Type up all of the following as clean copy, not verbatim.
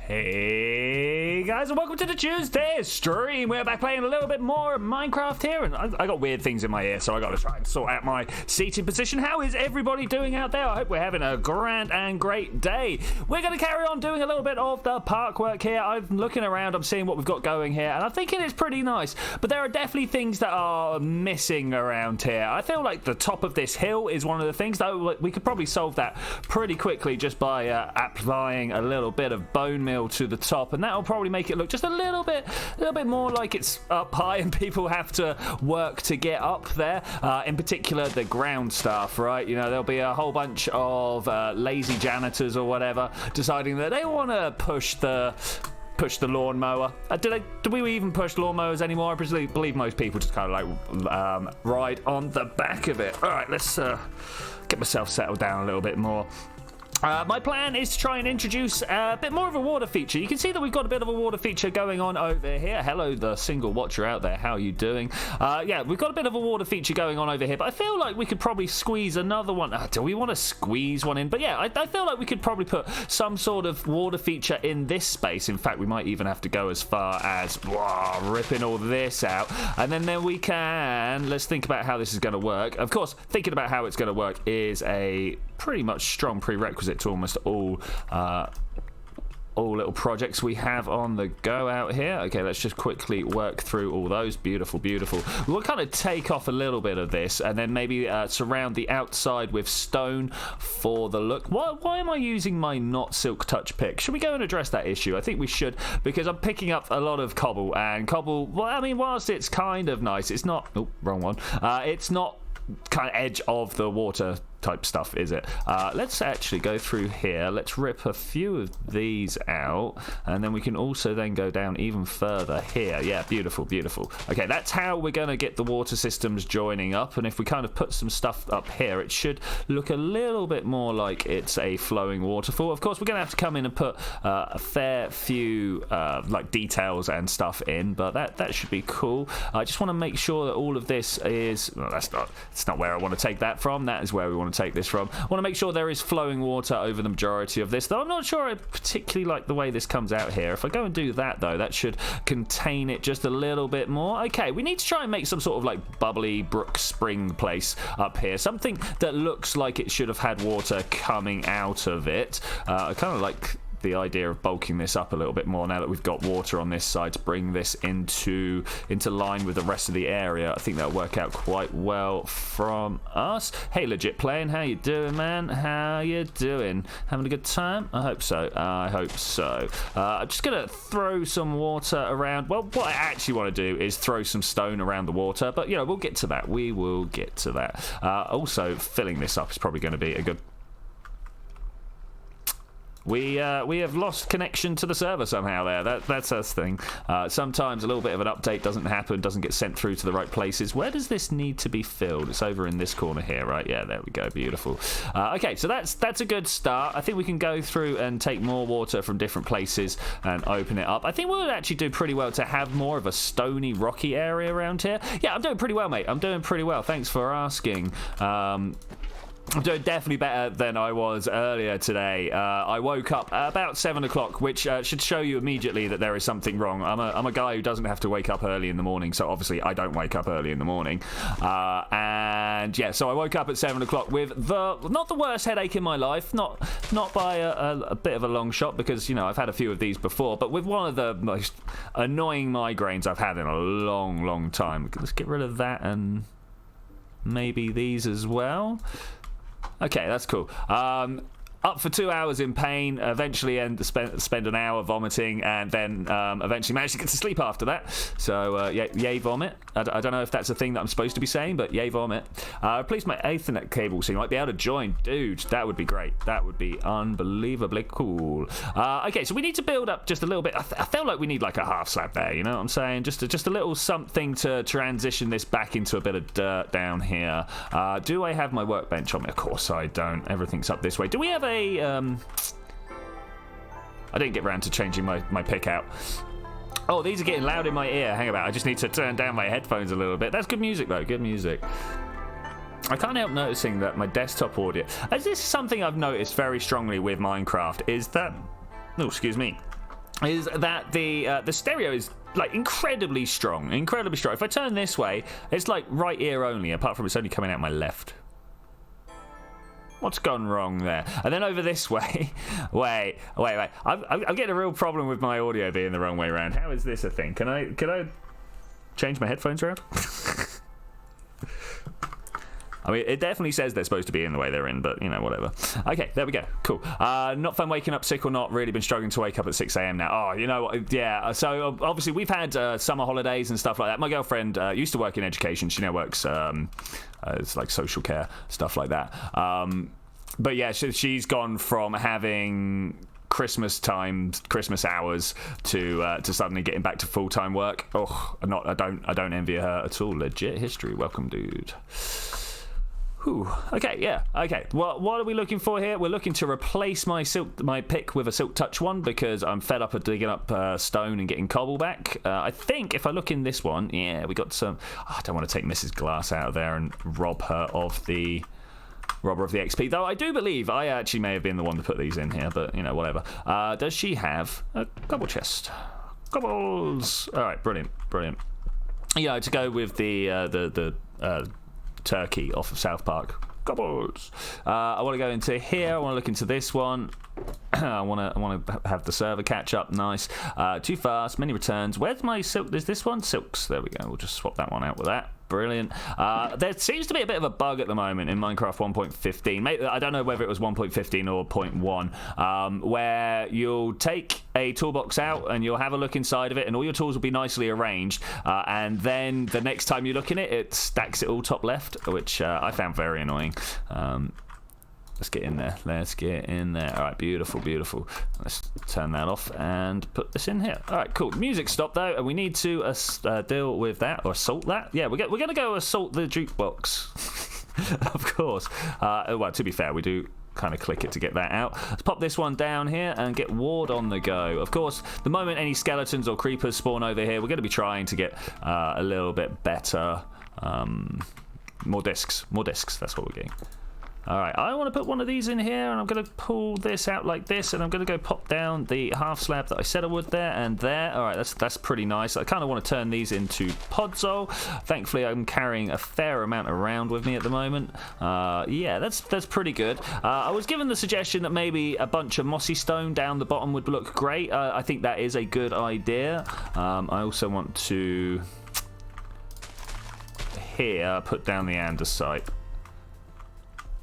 Hey guys, and welcome to the Tuesday stream. We're back playing a little bit more Minecraft here, and I got weird things in my ear, so I got to try and sort out my seating position. How is everybody doing out there? I hope we're having a grand and great day. We're going to carry on doing a little bit of the park work here. I'm looking around, I'm seeing what we've got going here, and I'm thinking it's pretty nice, but there are definitely things that are missing around here. I feel like the top of this hill is one of the things, though we could probably solve that pretty quickly just by applying a little bit of bone meal to the top, and that'll probably make it look just a little bit more like it's up high and people have to work to get up there. In particular, the ground staff, right? You know, there'll be a whole bunch of lazy janitors or whatever deciding that they want to push the lawnmower. Do we even push lawnmowers anymore? I believe most people just kind of like ride on the back of it. All right, let's get myself settled down a little bit more. My plan is to try and introduce a bit more of a water feature. You can see that we've got a bit of a water feature going on over here. Hello, the single watcher out there. How are you doing? Yeah, we've got a bit of a water feature going on over here, but I feel like we could probably squeeze another one. Do we want to squeeze one in? But yeah, I feel like we could probably put some sort of water feature in this space. In fact, we might even have to go as far as ripping all this out. And then we can... Let's think about how this is going to work. Of course, thinking about how it's going to work is a pretty much strong prerequisite to almost all little projects we have on the go out here. Okay, let's just quickly work through all those. Beautiful. We'll kind of take off a little bit of this and then maybe surround the outside with stone for the look. Why am I using my not silk touch pick? Should we go and address that issue? I think we should, because I'm picking up a lot of cobble, and cobble, well, I mean, whilst it's kind of nice, it's not... Oh, wrong one. It's not kind of edge of the water type stuff, is it? Let's actually go through here. Let's rip a few of these out, and then we can also then go down even further here. Yeah, beautiful. Okay, that's how we're going to get the water systems joining up, and if we kind of put some stuff up here, it should look a little bit more like it's a flowing waterfall. Of course, we're going to have to come in and put a fair few like details and stuff in, but that should be cool. I just want to make sure that all of this is... Well, that's not where I want to take that from. That is where we want to take this from. I want to make sure there is flowing water over the majority of this, though I'm not sure I particularly like the way this comes out here. If I go and do that, though, that should contain it just a little bit more. Okay, we need to try and make some sort of like bubbly brook spring place up here, something that looks like it should have had water coming out of it. I kind of like the idea of bulking this up a little bit more now that we've got water on this side to bring this into line with the rest of the area. I think that'll work out quite well from us. Hey, Legit Playing, how you doing, man? How you doing? Having a good time? I hope so. I'm just gonna throw some water around. Well, what I actually want to do is throw some stone around the water, but you know, we'll get to that. We will get to that. Also, filling this up is probably going to be a good... We have lost connection to the server somehow there. That's us thing. Sometimes a little bit of an update doesn't happen, doesn't get sent through to the right places. Where does this need to be filled? It's over in this corner here, right? Yeah, there we go. Beautiful. Okay, so that's a good start. I think we can go through and take more water from different places and open it up. I think we would actually do pretty well to have more of a stony, rocky area around here. Yeah, I'm doing pretty well, mate. I'm doing pretty well. Thanks for asking. I'm doing definitely better than I was earlier today. I woke up about 7 o'clock, which should show you immediately that there is something wrong. I'm a guy who doesn't have to wake up early in the morning, so obviously I don't wake up early in the morning. And yeah, so I woke up at 7 o'clock with not the worst headache in my life, not by a bit of a long shot, because, you know, I've had a few of these before, but with one of the most annoying migraines I've had in a long time. Let's get rid of that and maybe these as well. Okay, that's cool. Up for 2 hours in pain, eventually spend an hour vomiting, and then eventually managed to get to sleep after that. So, yay vomit. I don't know if that's a thing that I'm supposed to be saying, but yay vomit. Replace my Ethernet cable so you might be able to join. Dude, that would be great. That would be unbelievably cool. Okay, so we need to build up just a little bit. I feel like we need like a half slab there, you know what I'm saying? Just a little something to transition this back into a bit of dirt down here. Do I have my workbench on me? Of course I don't. Everything's up this way. Do we have a... I didn't get round to changing my pick out. Oh, these are getting loud in my ear. Hang about. I just need to turn down my headphones a little bit. That's good music, though. Good music. I can't help noticing that my desktop audio... Is this something I've noticed very strongly with Minecraft? Is that... Oh, excuse me. is that the stereo is like incredibly strong. If I turn this way, it's like right ear only, apart from it's only coming out my left. What's gone wrong there? And then over this way, wait. I'm getting a real problem with my audio being the wrong way around. How is this a thing? Can I change my headphones around? I mean, it definitely says they're supposed to be in the way they're in, but, you know, whatever. Okay, there we go. Cool. Not fun waking up sick or not. Really been struggling to wake up at 6 a.m. now. Oh, you know what? Yeah, so obviously we've had summer holidays and stuff like that. My girlfriend used to work in education. She now works, it's like social care, stuff like that. But yeah, she's gone from having Christmas hours to suddenly getting back to full-time work. Oh, I don't envy her at all. Legit history. Welcome, dude. Ooh, okay, yeah, okay. Well, what are we looking for here? We're looking to replace my pick with a Silk Touch one because I'm fed up of digging up stone and getting cobble back. I think if I look in this one, yeah, we got some. Oh, I don't want to take Mrs. Glass out of there and rob her of the XP. Though I do believe I actually may have been the one to put these in here, but you know, whatever. Does she have a cobble chest? Cobbles. All right, brilliant. Yeah, to go with the turkey off of South Park. Gobbles. I want to go into here. I want to look into this one. I want to have the server catch up. Nice. Too fast. Many returns. Where's my silk? Is this one? Silks. There we go. We'll just swap that one out with that. Brilliant. There seems to be a bit of a bug at the moment in Minecraft 1.15. I don't know whether it was 1.15 or 0.1, where you'll take a toolbox out and you'll have a look inside of it, and all your tools will be nicely arranged. And then the next time you look in it, it stacks it all top left, which I found very annoying. Let's get in there. All right, beautiful. Let's turn that off and put this in here. All right, cool. Music stopped though, and we need to deal with that or assault that. Yeah, we're going to go assault the jukebox. Of course. Well, to be fair, we do kind of click it to get that out. Let's pop this one down here and get ward on the go. Of course, the moment any skeletons or creepers spawn over here, we're going to be trying to get a little bit better. More discs. That's what we're getting. All right, I want to put one of these in here, and I'm going to pull this out like this, and I'm going to go pop down the half slab that I said I would there and there. All right, that's pretty nice. I kind of want to turn these into podzol. Thankfully, I'm carrying a fair amount around with me at the moment. Yeah, that's pretty good. I was given the suggestion that maybe a bunch of mossy stone down the bottom would look great. I think that is a good idea. I also want to here put down the andesite.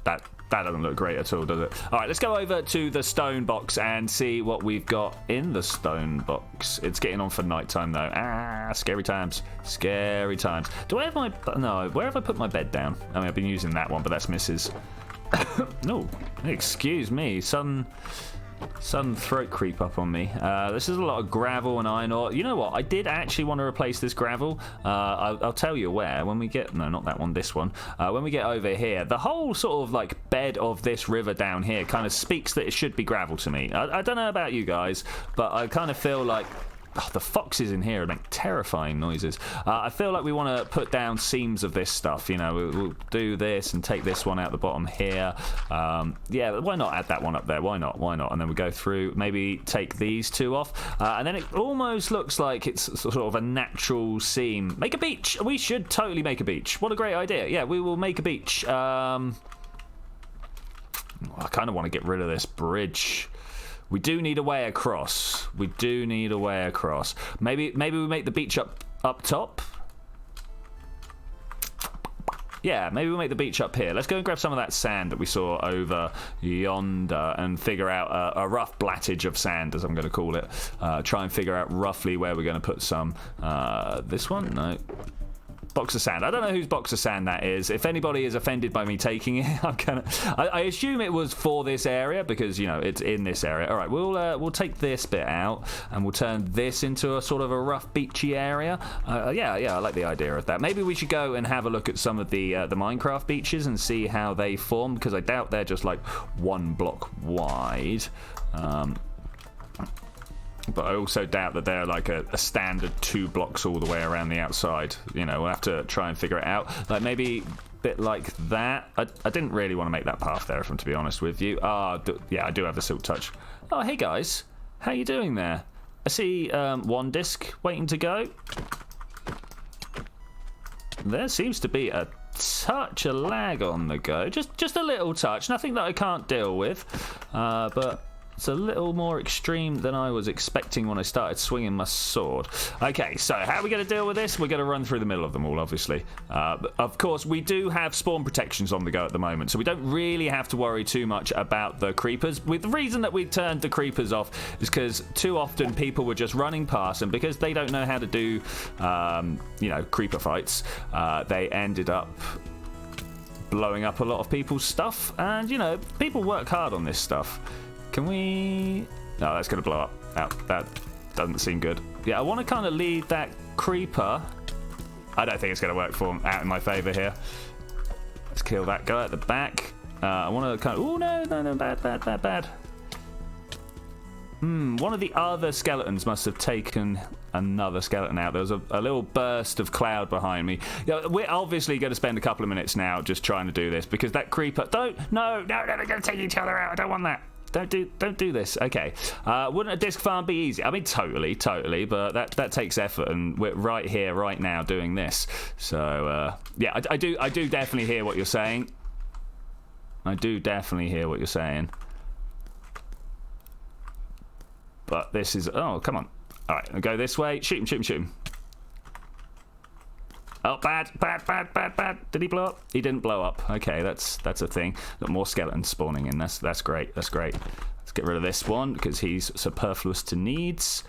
That doesn't look great at all, does it? All right, let's go over to the stone box and see what we've got in the stone box. It's getting on for nighttime though. Scary times. Do I have my... No, where have I put my bed down? I mean, I've been using that one, but that's Mrs. No, excuse me. Sudden throat creep up on me. This is a lot of gravel and iron ore. You know what? I did actually want to replace this gravel. I'll tell you where. When we get... No, not that one. This one. When we get over here, the whole sort of like bed of this river down here kind of speaks that it should be gravel to me. I don't know about you guys, but I kind of feel like... Oh, the foxes in here make terrifying noises. I feel like we want to put down seams of this stuff. You know, we'll do this and take this one out the bottom here. Yeah, why not add that one up there? Why not? And then we go through, maybe take these two off. And then it almost looks like it's sort of a natural seam. Make a beach. We should totally make a beach. What a great idea. Yeah, we will make a beach. I kind of want to get rid of this bridge. We do need a way across. Maybe we make the beach up top. Yeah, maybe we'll make the beach up here. Let's go and grab some of that sand that we saw over yonder and figure out a rough blattage of sand, as I'm going to call it. Try and figure out roughly where we're going to put some. This one? No. Box of sand. I don't know whose box of sand that is. If anybody is offended by me taking it, I assume it was for this area because, you know, it's in this area. All right, we'll take this bit out and we'll turn this into a sort of a rough beachy area. Yeah, I like the idea of that. Maybe we should go and have a look at some of the Minecraft beaches and see how they form, because I doubt they're just like one block wide. But I also doubt that they're like a standard 2 blocks all the way around the outside. You know, we'll have to try and figure it out. Like maybe a bit like that. I didn't really want to make that path there, if I'm to be honest with you. Yeah, I do have the Silk Touch. Oh, hey guys. How you doing there? I see one disc waiting to go. There seems to be a touch of lag on the go. Just a little touch. Nothing that I can't deal with. But it's a little more extreme than I was expecting when I started swinging my sword. Okay, so how are we going to deal with this? We're going to run through the middle of them all, obviously. But of course, we do have spawn protections on the go at the moment, so we don't really have to worry too much about the creepers. The reason that we turned the creepers off is because too often people were just running past, and because they don't know how to do, you know, creeper fights, they ended up blowing up a lot of people's stuff. And, you know, people work hard on this stuff. Can we... No, that's going to blow up. That doesn't seem good. Yeah, I want to kind of lead that creeper. I don't think it's going to work for him out in my favour here. Let's kill that guy at the back. I want to kind of... Oh, no, bad. One of the other skeletons must have taken another skeleton out. There was a little burst of cloud behind me. Yeah, we're obviously going to spend a couple of minutes now just trying to do this, because that creeper... No, they're going to take each other out. I don't want that. Don't do this. Okay. Wouldn't a disc farm be easy? I mean, totally, but that takes effort, and we're right here, right now, doing this. So, yeah, I do definitely hear what you're saying. I do definitely hear what you're saying. But this is... Oh, come on. All right, I'll go this way. Shoot him. Oh, bad. Did he blow up? He didn't blow up. Okay, that's a thing. Got more skeletons spawning in. That's great. Let's get rid of this one, because he's superfluous to needs.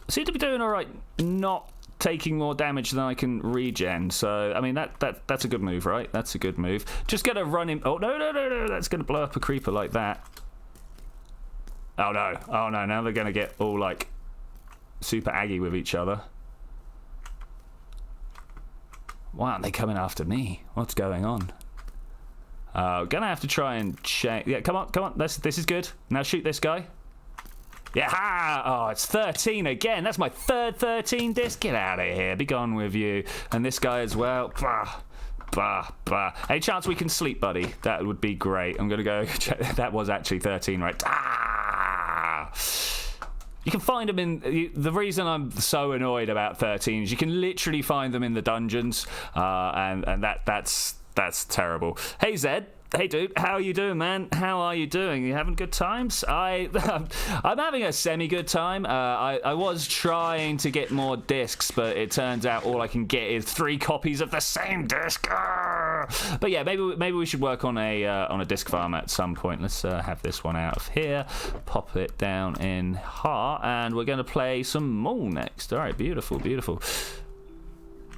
I seem to be doing all right, not taking more damage than I can regen. So, I mean, that's a good move, right? That's a good move. Just gonna run him... Oh, no. That's gonna blow up a creeper like that. Oh, no. Now they're gonna get all, like, super aggy with each other. Why aren't they coming after me? What's going on? Gonna have to try and check. Yeah, come on. This is good. Now shoot this guy. Yeah, oh, it's 13 again. That's my third 13 disc. Get out of here. Be gone with you. And this guy as well. Bah. Any chance we can sleep, buddy? That would be great. I'm gonna go check. That was actually 13, right? You can find them in... The reason I'm so annoyed about 13 is you can literally find them in the dungeons, and that's terrible. Hey, Zed. Hey, dude. How are you doing, man? How are you doing? You having good times? I'm having a semi-good time. I was trying to get more discs, but it turns out all I can get is 3 copies of the same disc. But yeah, maybe we should work on a disc farm at some point. Let's have this one out of here, pop it down in heart, and we're going to play some Maul next. All right, beautiful.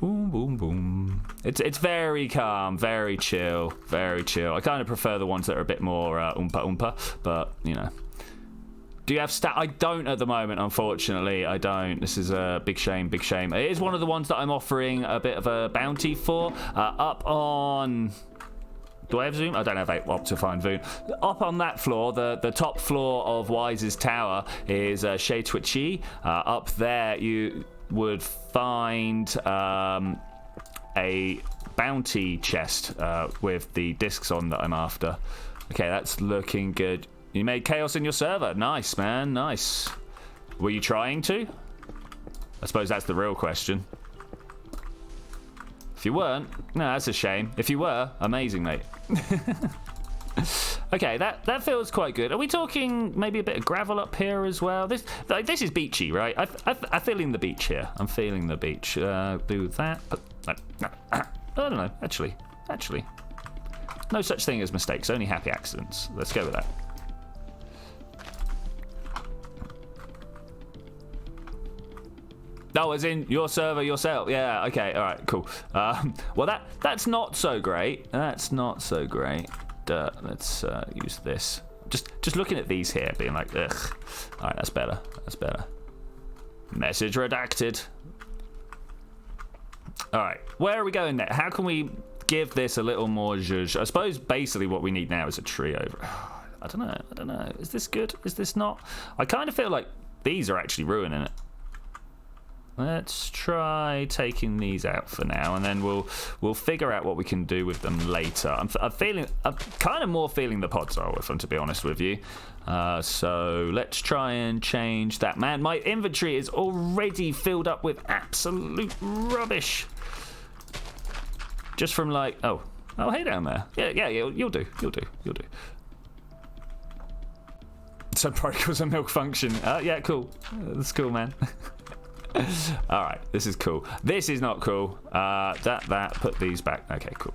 Boom. It's very calm, very chill. I kind of prefer the ones that are a bit more oompa, but you know. Do you have stat? I don't at the moment, unfortunately. I don't. This is a big shame. It is one of the ones that I'm offering a bit of a bounty for. Up on... Do I have Zoom? I don't have Optifine Zoom. Up on that floor, the top floor of Wise's tower is Chez Twitchi. Up there, you would find a bounty chest with the discs on that I'm after. Okay, that's looking good. You made chaos in your server. Nice, man. Nice. Were you trying to? I suppose that's the real question. If you weren't, no, that's a shame. If you were, amazing, mate. Okay, that feels quite good. Are we talking maybe a bit of gravel up here as well? This is beachy, right? I'm feeling the beach here. I'm feeling the beach. Do that. I don't know. Actually, no such thing as mistakes. Only happy accidents. Let's go with that. Oh, as in your server yourself. Yeah, okay, all right, cool. Well, that's not so great. Let's use this. Just looking at these here, being like, ugh. All right, that's better. Message redacted. All right, where are we going next? How can we give this a little more zhuzh? I suppose basically what we need now is a tree over. I don't know. Is this good? Is this not? I kind of feel like these are actually ruining it. Let's try taking these out for now, and then we'll figure out what we can do with them later. I'm kind of more feeling the podzol, if I'm to be honest with you. So let's try and change that. Man, my inventory is already filled up with absolute rubbish. Just from like, oh, hey down there. Yeah, you'll do. So protocols and milk function. Yeah, cool. That's cool, man. All right, this is cool. This is not cool. That. Put these back. Okay, cool.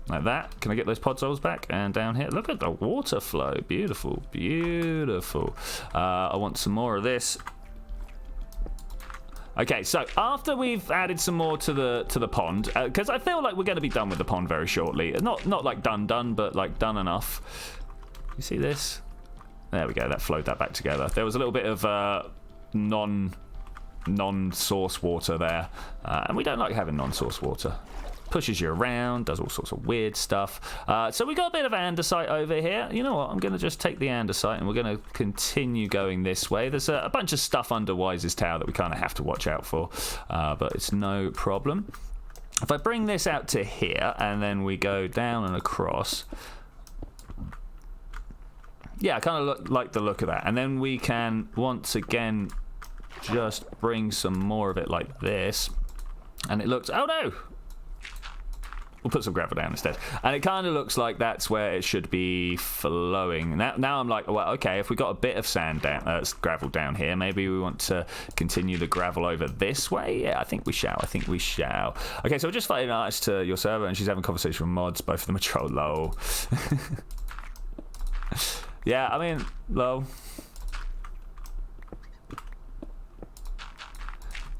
Like that. Can I get those podzols back? And down here, look at the water flow. Beautiful, beautiful. I want some more of this. Okay, so after we've added some more to the pond, because I feel like we're going to be done with the pond very shortly. Not like done, but like done enough. You see this? There we go. That flowed that back together. There was a little bit of non-source water there, and we don't like having non-source water. Pushes you around, does all sorts of weird stuff. So we got a bit of andesite over here. You know what? I'm going to just take the andesite and we're going to continue going this way. There's a bunch of stuff under Wise's tower that we kind of have to watch out for, but it's no problem. If I bring this out to here and then we go down and across. Yeah, I kind of like the look of that. And then we can once again just bring some more of it like this. And it looks, oh no! We'll put some gravel down instead. And it kind of looks like that's where it should be flowing. Now I'm like, well, okay, if we got a bit of sand down, gravel down here, maybe we want to continue the gravel over this way. Yeah, I think we shall. Okay, so we're just fighting an artist to your server, and she's having a conversation with mods. Both of them are troll. Lol. Yeah, I mean, lol.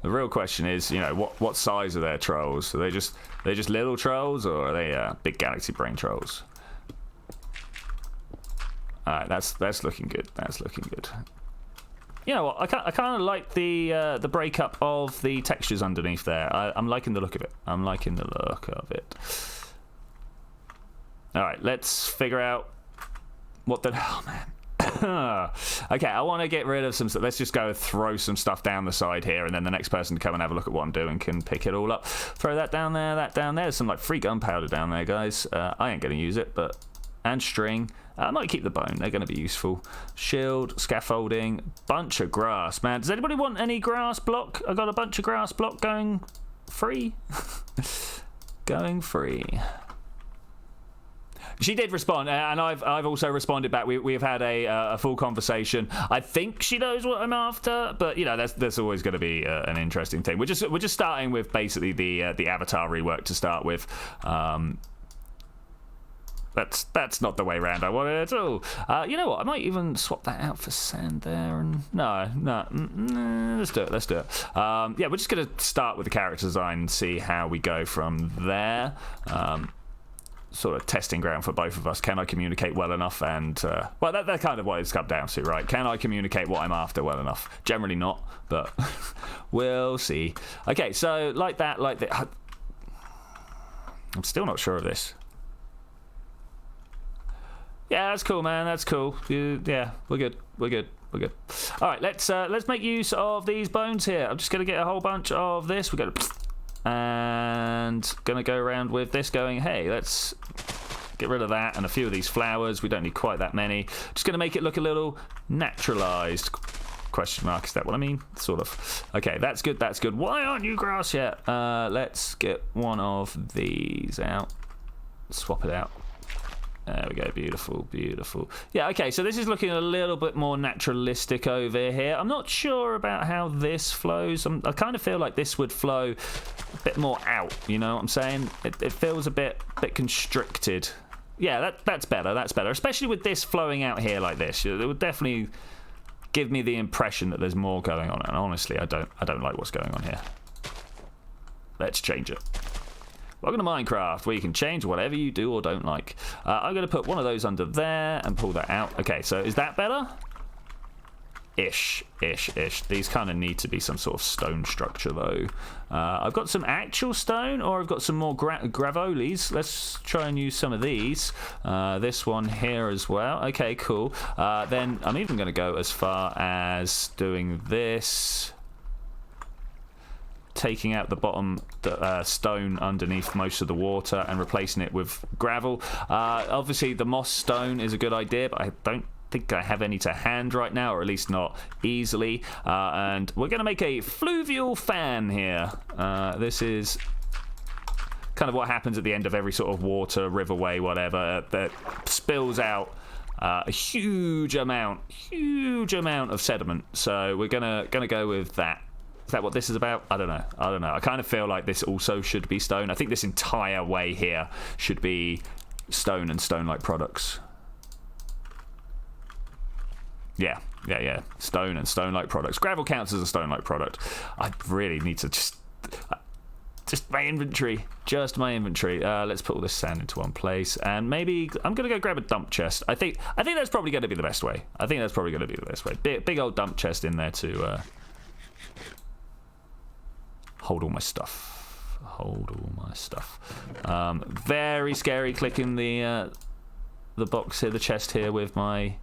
The real question is, you know, what size are their trolls? Are they just little trolls, or are they big galaxy brain trolls? All right, that's looking good. That's looking good. You know what? I kind of like the breakup of the textures underneath there. I'm liking the look of it. All right, let's figure out what the hell, man. Okay, I want to get rid of some stuff. Let's just go throw some stuff down the side here, and then the next person to come and have a look at what I'm doing can pick it all up. Throw that down there, that down there. There's some like free gunpowder down there, guys. I ain't going to use it, but... And string. I might keep the bone. They're going to be useful. Shield, scaffolding, bunch of grass. Man, does anybody want any grass block? I got a bunch of grass block going free. Going free. She did respond, and I've also responded back. We've had a full conversation. I think she knows what I'm after, but you know that's always going to be an interesting thing. We're just starting with basically the avatar rework to start with. That's not the way around I want it at all. You know what? I might even swap that out for sand there. And no, let's do it. Yeah, we're just going to start with the character design and see how we go from there. Sort of testing ground for both of us. Can I communicate well enough? And well, that's kind of what it's come down to, right? Can I communicate what I'm after well enough? Generally not, but we'll see. Okay, so like that. I'm still not sure of this. Yeah, that's cool, man. That's cool. Yeah, we're good. All right, let's make use of these bones here. I'm just gonna get a whole bunch of this. We're gonna. And gonna go around with this going, hey, let's get rid of that and a few of these flowers. We don't need quite that many. Just gonna make it look a little naturalized. Question mark, is that what I mean? Sort of. Okay, that's good. Why aren't you grass yet? Let's get one of these out. Swap it out. There we go, beautiful. Yeah, okay, so this is looking a little bit more naturalistic over here. I'm not sure about how this flows. I kind of feel like this would flow a bit more out, you know what I'm saying? It feels a bit constricted. Yeah, that's better, especially with this flowing out here like this. It would definitely give me the impression that there's more going on, and honestly, I don't like what's going on here. Let's change it. Welcome to Minecraft, where you can change whatever you do or don't like. I'm going to put one of those under there and pull that out. Okay, so is that better? Ish. These kind of need to be some sort of stone structure, though. I've got some actual stone, or I've got some more gravolis. Let's try and use some of these. This one here as well. Okay, cool. Then I'm even going to go as far as doing this. taking out the bottom stone underneath most of the water and replacing it with gravel. Obviously, the moss stone is a good idea, but I don't think I have any to hand right now, or at least not easily. And we're going to make a fluvial fan here. This is kind of what happens at the end of every sort of water, riverway, whatever, that spills out a huge amount of sediment. So we're gonna go with that. Is that what this is about? I don't know. I kind of feel like this also should be stone. I think this entire way here should be stone and stone-like products. Yeah. Stone and stone-like products. Gravel counts as a stone-like product. I really need to just my inventory. Just my inventory. Let's put all this sand into one place, and maybe I'm gonna go grab a dump chest. I think that's probably gonna be the best way. Big old dump chest in there to hold all my stuff. Very scary clicking the box here, the chest here with my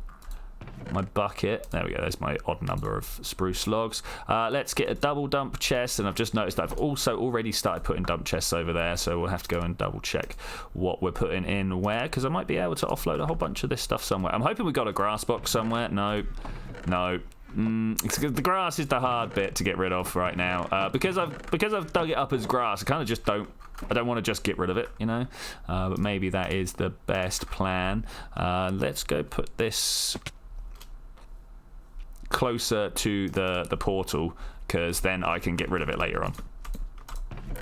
bucket. There we go, there's my odd number of spruce logs. Let's get a double dump chest, and I've just noticed that I've also already started putting dump chests over there, so we'll have to go and double check what we're putting in where, because I might be able to offload a whole bunch of this stuff somewhere. I'm hoping we got a grass box somewhere. No. The grass is the hard bit to get rid of right now, because I've dug it up as grass. I kind of just don't want to just get rid of it, you know. But maybe that is the best plan. Let's go put this closer to the portal, because then I can get rid of it later on.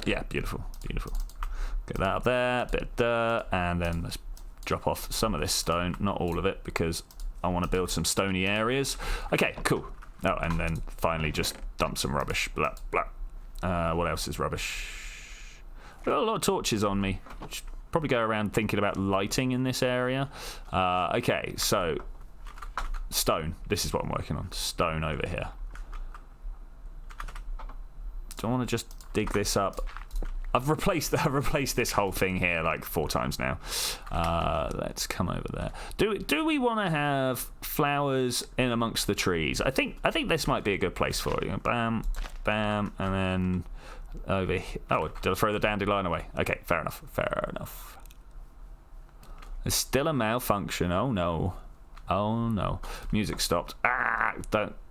Yeah, beautiful. Get that up there, bit of dirt, and then let's drop off some of this stone, not all of it, because I want to build some stony areas. Okay, cool. Oh, and then finally just dump some rubbish. Blah, blah. What else is rubbish? I've got a lot of torches on me. Should probably go around thinking about lighting in this area. Okay, so stone. This is what I'm working on. Stone over here. Do I want to just dig this up? I've replaced this whole thing here like 4 times now. Let's come over there. Do we want to have flowers in amongst the trees? I think this might be a good place for it. Bam, bam, and then over here. Oh, did I throw the dandelion away? Okay, fair enough. There's still a malfunction. Oh no. Music stopped.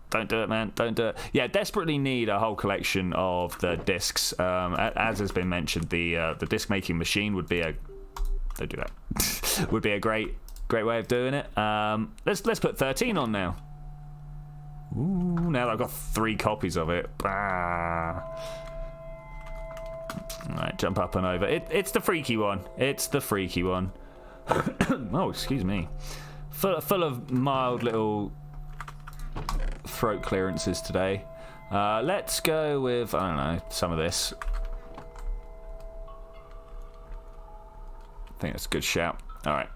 Don't do it, man. Don't do it. Yeah, desperately need a whole collection of the discs. As has been mentioned, the disc making machine would be a don't do that. Would be a great way of doing it. Let's put 13 on now. Ooh, now that I've got 3 copies of it. All right, jump up and over. It's the freaky one. Oh, excuse me. Full of mild little throat clearances today. Let's go with, I don't know, some of this. I think that's a good shout. Alright.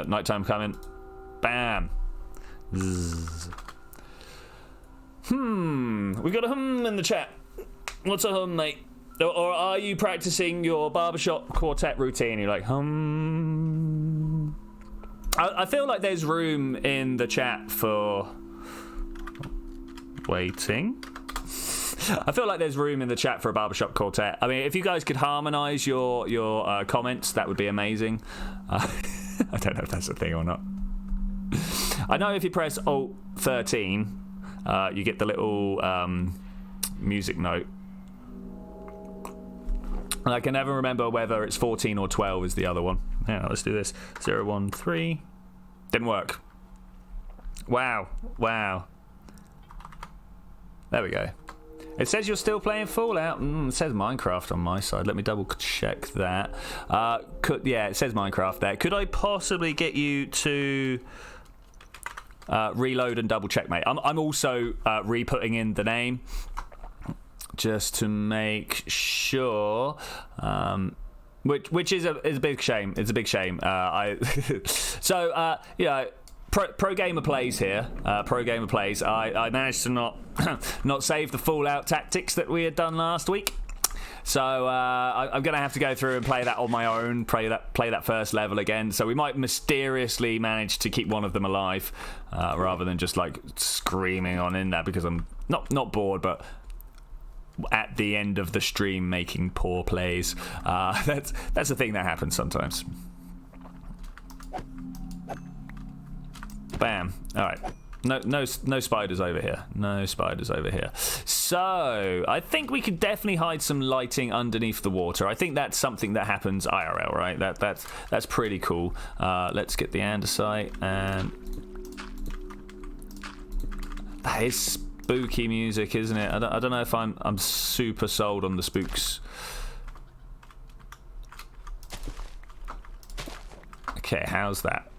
Nighttime coming. Bam. Zzz. We got a in the chat. What's a mate? Or are you practicing your barbershop quartet routine? You're like, I feel like there's room in the chat for waiting. I feel like there's room in the chat for a barbershop quartet. I mean, if you guys could harmonise your comments, that would be amazing. I don't know if that's a thing or not. I know if you press Alt 13, you get the little music note. And I can never remember whether it's 14 or 12 is the other one. Yeah, let's do this. 0, 1, 3. Didn't work. Wow. There we go. It says you're still playing Fallout. It says Minecraft on my side. Let me double check that. Yeah, it says Minecraft there. Could I possibly get you to reload and double check, mate? I'm also re-putting in the name just to make sure. Which is a big shame. It's a big shame. So Pro Gamer Plays here. Pro Gamer Plays. I managed to not save the Fallout tactics that we had done last week. So I'm gonna have to go through and play that on my own. Play that first level again. So we might mysteriously manage to keep one of them alive, rather than just like screaming on in there, because I'm not bored, but at the end of the stream making poor plays. That's a thing that happens sometimes. Bam. All right. No spiders over here. No spiders over here. So I think we could definitely hide some lighting underneath the water. I think that's something that happens IRL, right? That's pretty cool. Let's get the andesite, and that is spooky music, isn't it? I don't know if I'm super sold on the spooks. Okay, how's that?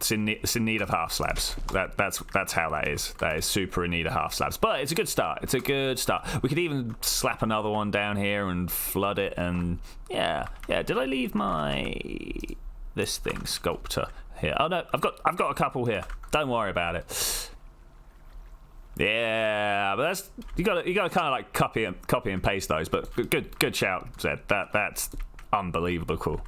It's in need of half slabs. That's how that is. That is super in need of half slabs. But it's a good start. It's a good start. We could even slap another one down here and flood it. And yeah. Did I leave this thing sculptor here? Oh no, I've got a couple here. Don't worry about it. Yeah, but that's you got to kind of like copy and paste those. But good shout, Zed. That's unbelievable cool.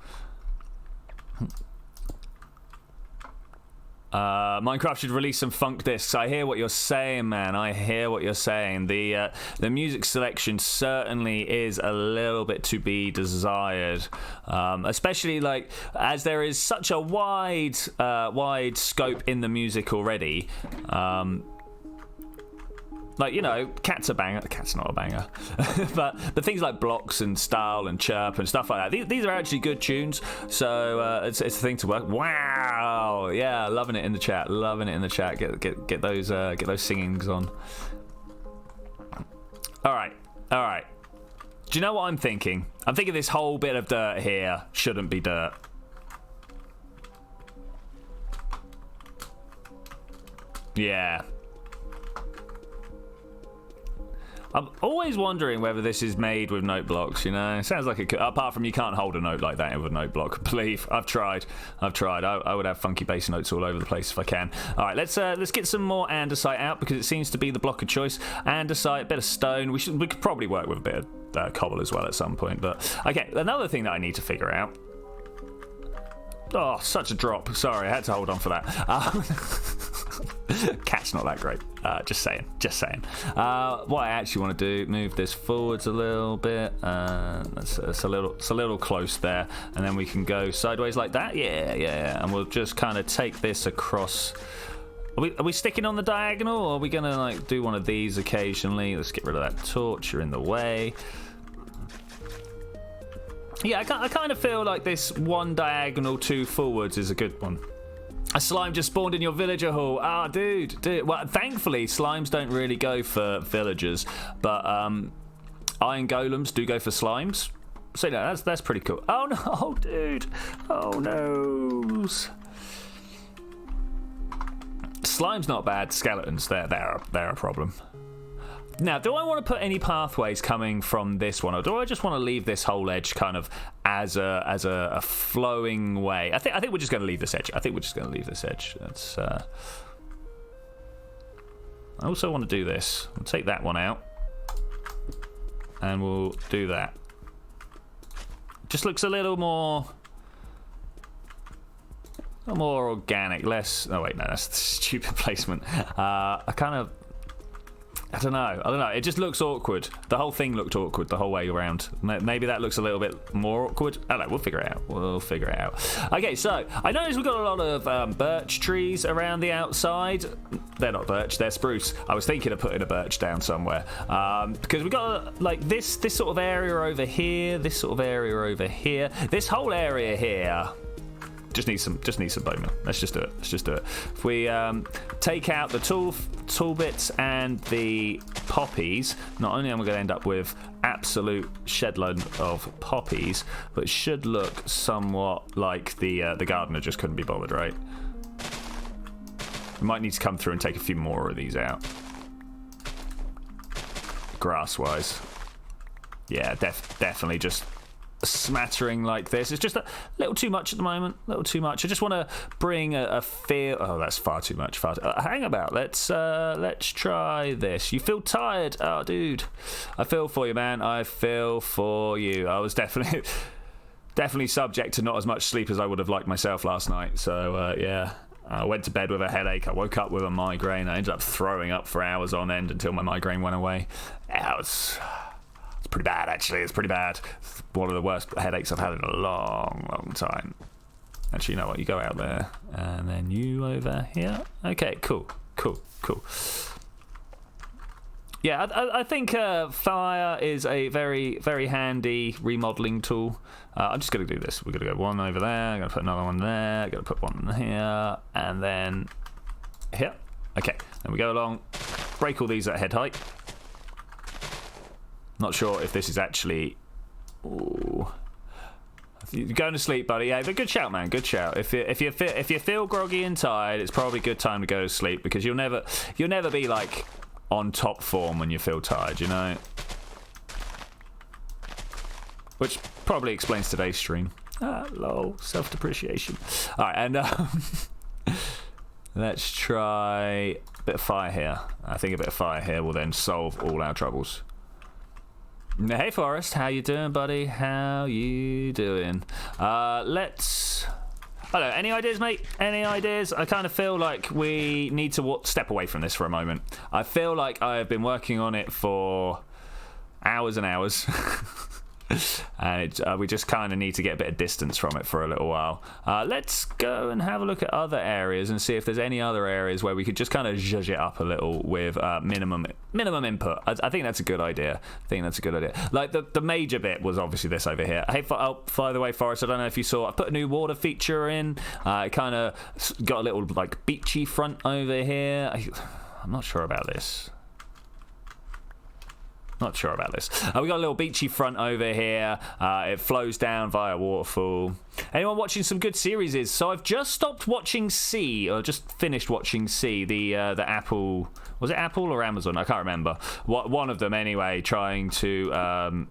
Minecraft should release some funk discs. I hear what you're saying, man. I hear what you're saying. The music selection certainly is a little bit to be desired, especially like as there is such a wide scope in the music already. Like, you know, Cat's a banger. Cat's not a banger. but things like Blocks and Style and Chirp and stuff like that, these are actually good tunes. So it's a thing to work. Wow. Yeah, loving it in the chat. Loving it in the chat. Get those singings on. All right. Do you know what I'm thinking? I'm thinking this whole bit of dirt here shouldn't be dirt. Yeah. I'm always wondering whether this is made with note blocks, you know? It sounds like it could, apart from you can't hold a note like that with a note block. Believe, I've tried. I would have funky bass notes all over the place if I can. All right, let's get some more andesite out because it seems to be the block of choice. Andesite, a bit of stone. We could probably work with a bit of cobble as well at some point. But okay, another thing that I need to figure out. Oh, such a drop. Sorry, I had to hold on for that. Cat's not that great. Just saying. What I actually want to do, move this forwards a little bit. It's a little close there, and then we can go sideways like that. Yeah. And we'll just kind of take this across. Are we sticking on the diagonal, or are we gonna like do one of these occasionally? Let's get rid of that torch. You're in the way. Yeah, I kind of feel like this one diagonal, two forwards is a good one. A slime just spawned in your villager hall. Ah, dude. Well, thankfully, slimes don't really go for villagers, but iron golems do go for slimes. So yeah, that's pretty cool. Oh no, dude. Oh no. Slime's not bad. Skeletons, they're a problem. Now, do I want to put any pathways coming from this one, or do I just want to leave this whole edge kind of as a flowing way? I think we're just going to leave this edge. That's. I also want to do this. We'll take that one out, and we'll do that. Just looks a little more organic. Less. Oh wait, no, that's stupid placement. I don't know. It just looks awkward. The whole thing looked awkward the whole way around. Maybe that looks a little bit more awkward. I don't know. We'll figure it out. Okay, so I noticed we've got a lot of birch trees around the outside. They're not birch, they're spruce. I was thinking of putting a birch down somewhere. Because we've got like this sort of area over here, this sort of area over here. This whole area here just needs some bone meal. Let's just do it. If we take out the tool bits and the poppies, not only am I going to end up with absolute shedload of poppies, but it should look somewhat like the gardener just couldn't be bothered, right? We might need to come through and take a few more of these out. Grass-wise. Yeah, definitely just a smattering like this. It's just a little too much at the moment. A little too much. I just want to bring a feel. Oh, that's far too much. Hang about. Let's try this. You feel tired? Oh, dude. I feel for you, man. I feel for you. I was definitely subject to not as much sleep as I would have liked myself last night. So, yeah. I went to bed with a headache. I woke up with a migraine. I ended up throwing up for hours on end until my migraine went away. It's pretty bad, actually. It's pretty bad. It's one of the worst headaches I've had in a long time. Actually, you know what? You go out there, and then you over here. Okay, cool. Yeah, I think fire is a very, very handy remodeling tool. I'm just going to do this. We're going to go one over there. I'm going to put another one there. I'm going to put one here. And then here. Okay, then we go along. Break all these at head height. Not sure if this is actually... Ooh. You're going to sleep, buddy. Yeah, but good shout, man. Good shout. If you feel groggy and tired, it's probably a good time to go to sleep, because you'll never be like on top form when you feel tired, you know? Which probably explains today's stream. Lol, self-depreciation. Alright, and let's try a bit of fire here. I think a bit of fire here will then solve all our troubles. Hey Forrest, how you doing, buddy? How you doing? Let's... I don't know, any ideas, mate? Any ideas? I kind of feel like we need to step away from this for a moment. I feel like I've been working on it for hours and hours. And we just kind of need to get a bit of distance from it for a little while. Let's go and have a look at other areas and see if there's any other areas where we could just kind of zhuzh it up a little with minimum input. I think that's a good idea. Like the major bit was obviously this over here. Hey, by the way, Forrest, I don't know if you saw, I put a new water feature in. It kind of got a little like beachy front over here. I'm not sure about this. We got a little beachy front over here. It flows down via waterfall. Anyone watching some good series? So I've just stopped watching C, or just finished watching C. The Apple, was it Apple or Amazon? I can't remember. One of them anyway, trying to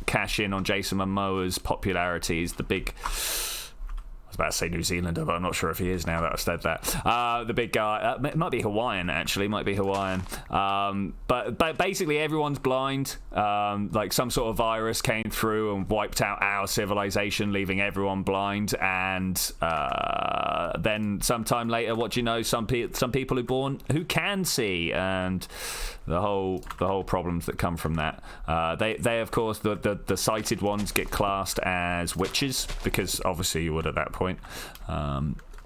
cash in on Jason Momoa's popularity. Is the big... I was about to say New Zealander, but I'm not sure if he is now that I've said that. The big guy, it might be Hawaiian, actually. But basically everyone's blind. Like some sort of virus came through and wiped out our civilization, leaving everyone blind. And then sometime later, what do you know? Some people are born who can see, and the whole problems that come from that. They of course, the sighted ones get classed as witches, because obviously you would at that point.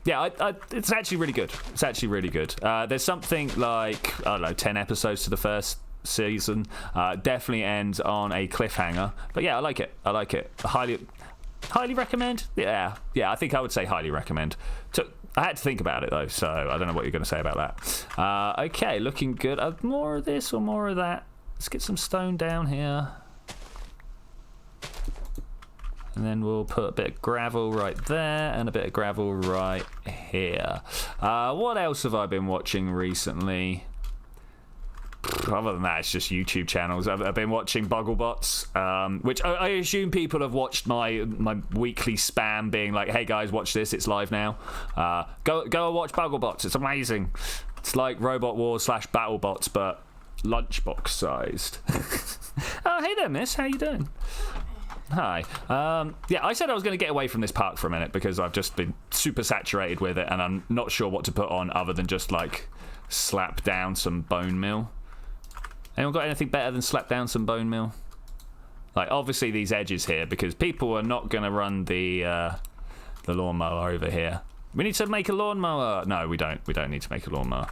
It's actually really good. There's something like, I don't know, 10 episodes to the first season. Definitely ends on a cliffhanger, but yeah, I like it. Highly recommend. Yeah, I think I would say highly recommend. I had to think about it though, so I don't know what you're going to say about that. Okay, looking good. More of this or more of that? Let's get some stone down here. And then we'll put a bit of gravel right there and a bit of gravel right here. What else have I been watching recently? Other than that, it's just YouTube channels. I've been watching Bogglebots, which I assume people have watched my weekly spam being like, hey guys, watch this, it's live now. Go and watch Bogglebots, it's amazing. It's like Robot Wars / BattleBots, but lunchbox sized. Oh, hey there, miss, how you doing? Hi. I said I was going to get away from this park for a minute because I've just been super saturated with it, and I'm not sure what to put on other than just like slap down some bone meal. Anyone got anything better than slap down some bone meal? Like obviously these edges here, because people are not going to run the lawnmower over here. We need to make a lawnmower. No, we don't. We don't need to make a lawnmower.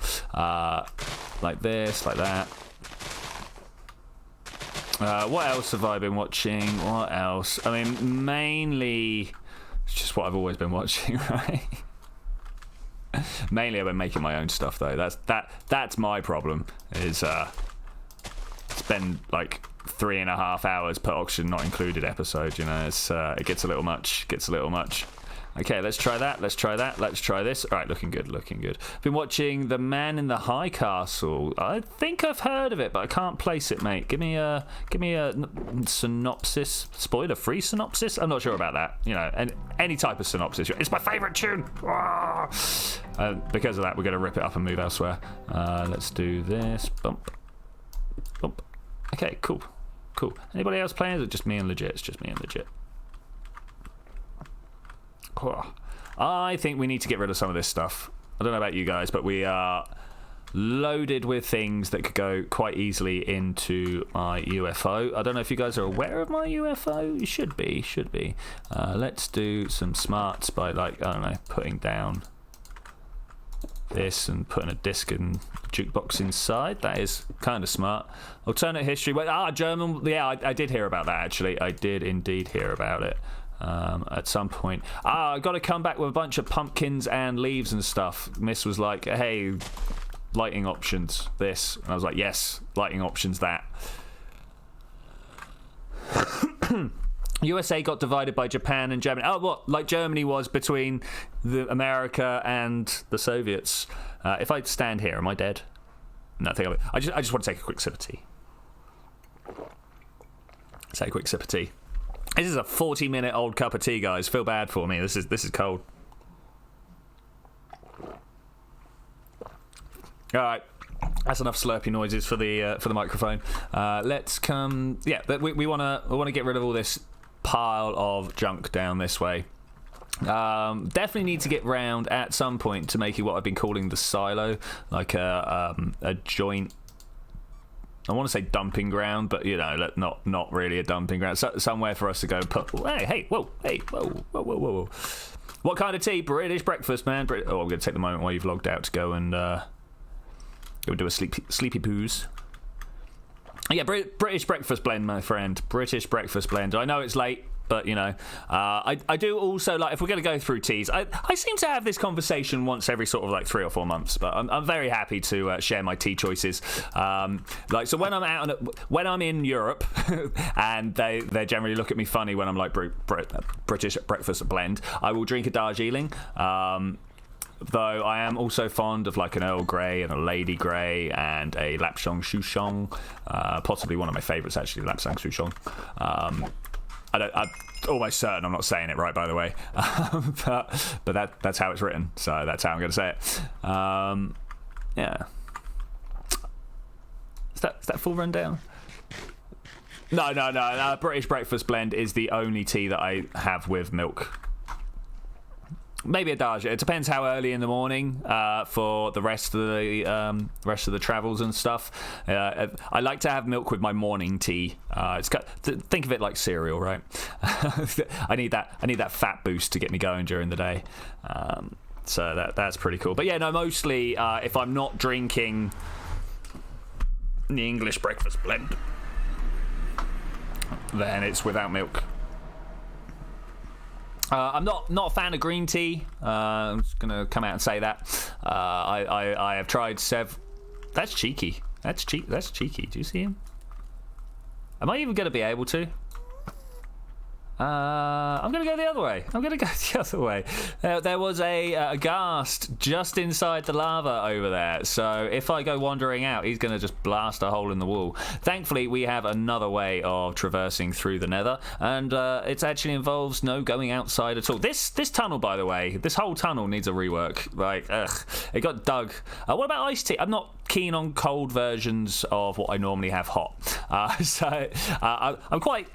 Like this, like that. What else have I been watching? What else? I mean, mainly it's just what I've always been watching, right? Mainly I've been making my own stuff though. That's my problem. Is spend like 3.5 hours per oxygen not included episode. You know, it gets a little much. Okay, let's try that. Let's try this. All right, looking good. Been watching The Man in the High Castle. I think I've heard of it, but I can't place it, mate. Give me a synopsis, spoiler-free synopsis. I'm not sure about that. You know, any type of synopsis. It's my favourite tune. Because of that, we're going to rip it up and move elsewhere. Let's do this. Bump. Okay, cool. Anybody else playing? Or is it just me and legit? It's just me and legit. I think we need to get rid of some of this stuff. I don't know about you guys, but we are loaded with things that could go quite easily into my UFO. I don't know if you guys are aware of my UFO. You should be. Let's do some smarts by, like, I don't know, putting down this and putting a disc and jukebox inside. That is kind of smart. Alternate history. German. Yeah, I did hear about that, actually. I did indeed hear about it at some point. I got to come back with a bunch of pumpkins and leaves and stuff. Miss was like, hey, lighting options, this. And I was like, yes, lighting options, that. USA got divided by Japan and Germany. Oh, what? Like Germany was between America and the Soviets. If I stand here, am I dead? No, I just want to take a quick sip of tea. Take a quick sip of tea. This is a 40-minute-old cup of tea, guys. Feel bad for me. This is cold. All right. That's enough slurpy noises for the microphone. Let's come. Yeah, we wanna get rid of all this pile of junk down this way. Definitely need to get round at some point to making what I've been calling the silo, like a joint. I want to say dumping ground, but you know, not really a dumping ground. Somewhere for us to go and put. Whoa. What kind of tea? British breakfast, man. I'm going to take the moment while you've logged out to go and go do a sleepy poos. Yeah, British breakfast blend, my friend. British breakfast blend. I know it's late, but you know, I do also like, if we're going to go through teas, I seem to have this conversation once every sort of like 3 or 4 months, but I'm very happy to share my tea choices. Like, so when when I'm in Europe, and they generally look at me funny when I'm like British breakfast blend, I will drink a Darjeeling. Though I am also fond of like an Earl Grey and a Lady Grey and a Lapsang Souchong, possibly one of my favourites actually, Lapsang Souchong. I'm almost certain I'm not saying it right, by the way, but that's how it's written, so that's how I'm going to say it. Yeah. Is that full rundown? No. British breakfast blend is the only tea that I have with milk. Maybe a Darjeeling. It depends how early in the morning for the rest of the travels and stuff. I like to have milk with my morning tea. Think of it like cereal, right? I need that fat boost to get me going during the day. So that's pretty cool. But yeah, no, mostly if I'm not drinking the English breakfast blend, then it's without milk. I'm not a fan of green tea. I'm just gonna come out and say that. I have tried That's cheeky. That's cheeky. Do you see him? Am I even gonna be able to? I'm going to go the other way. There was a ghast just inside the lava over there. So if I go wandering out, he's going to just blast a hole in the wall. Thankfully, we have another way of traversing through the nether. And it actually involves no going outside at all. This tunnel, by the way, this whole tunnel needs a rework. Like, it got dug. What about iced tea? I'm not keen on cold versions of what I normally have hot. I'm quite...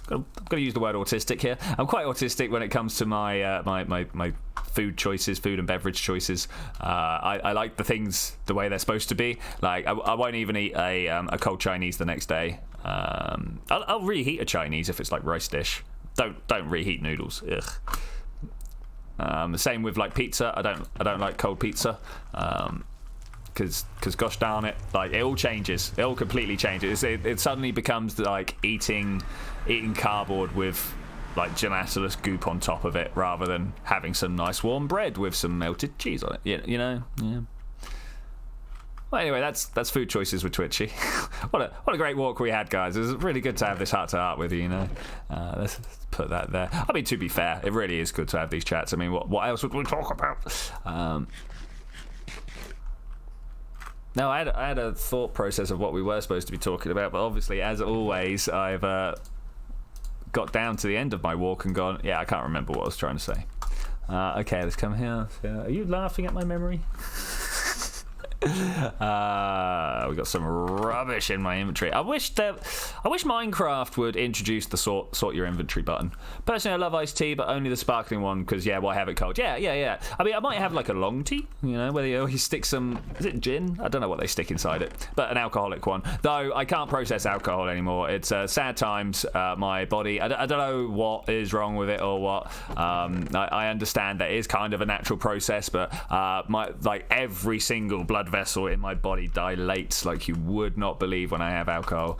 I'm going to use the word autistic here. I'm quite autistic when it comes to my my food choices, food and beverage choices. I like the things the way they're supposed to be. Like I won't even eat a cold Chinese the next day. I'll reheat a Chinese if it's like rice dish. Don't reheat noodles. Ugh. The same with like pizza. I don't like cold pizza. Because gosh darn it, like it all changes. It all completely changes. It suddenly becomes like eating cardboard with like gelatinous goop on top of it, rather than having some nice warm bread with some melted cheese on it. You know. Yeah. Well, anyway, that's food choices with Twitchi. What a great walk we had, guys. It was really good to have this heart to heart with you. You know, let's put that there. I mean, to be fair, it really is good to have these chats. I mean, what else would we talk about? No, I had a thought process of what we were supposed to be talking about, but obviously, as always, I've got down to the end of my walk and gone, yeah, I can't remember what I was trying to say. Okay, let's come here. Are you laughing at my memory? We got some rubbish in my inventory. I wish Minecraft would introduce the sort your inventory button. Personally, I love iced tea, but only the sparkling one because why have it cold? Yeah. I mean, I might have like a long tea, where you stick some. Is it gin? I don't know what they stick inside it, but an alcoholic one. Though I can't process alcohol anymore. It's sad times. My body. I don't know what is wrong with it or what. I understand that it is kind of a natural process, but every single blood vessel in my body dilates like you would not believe when I have alcohol.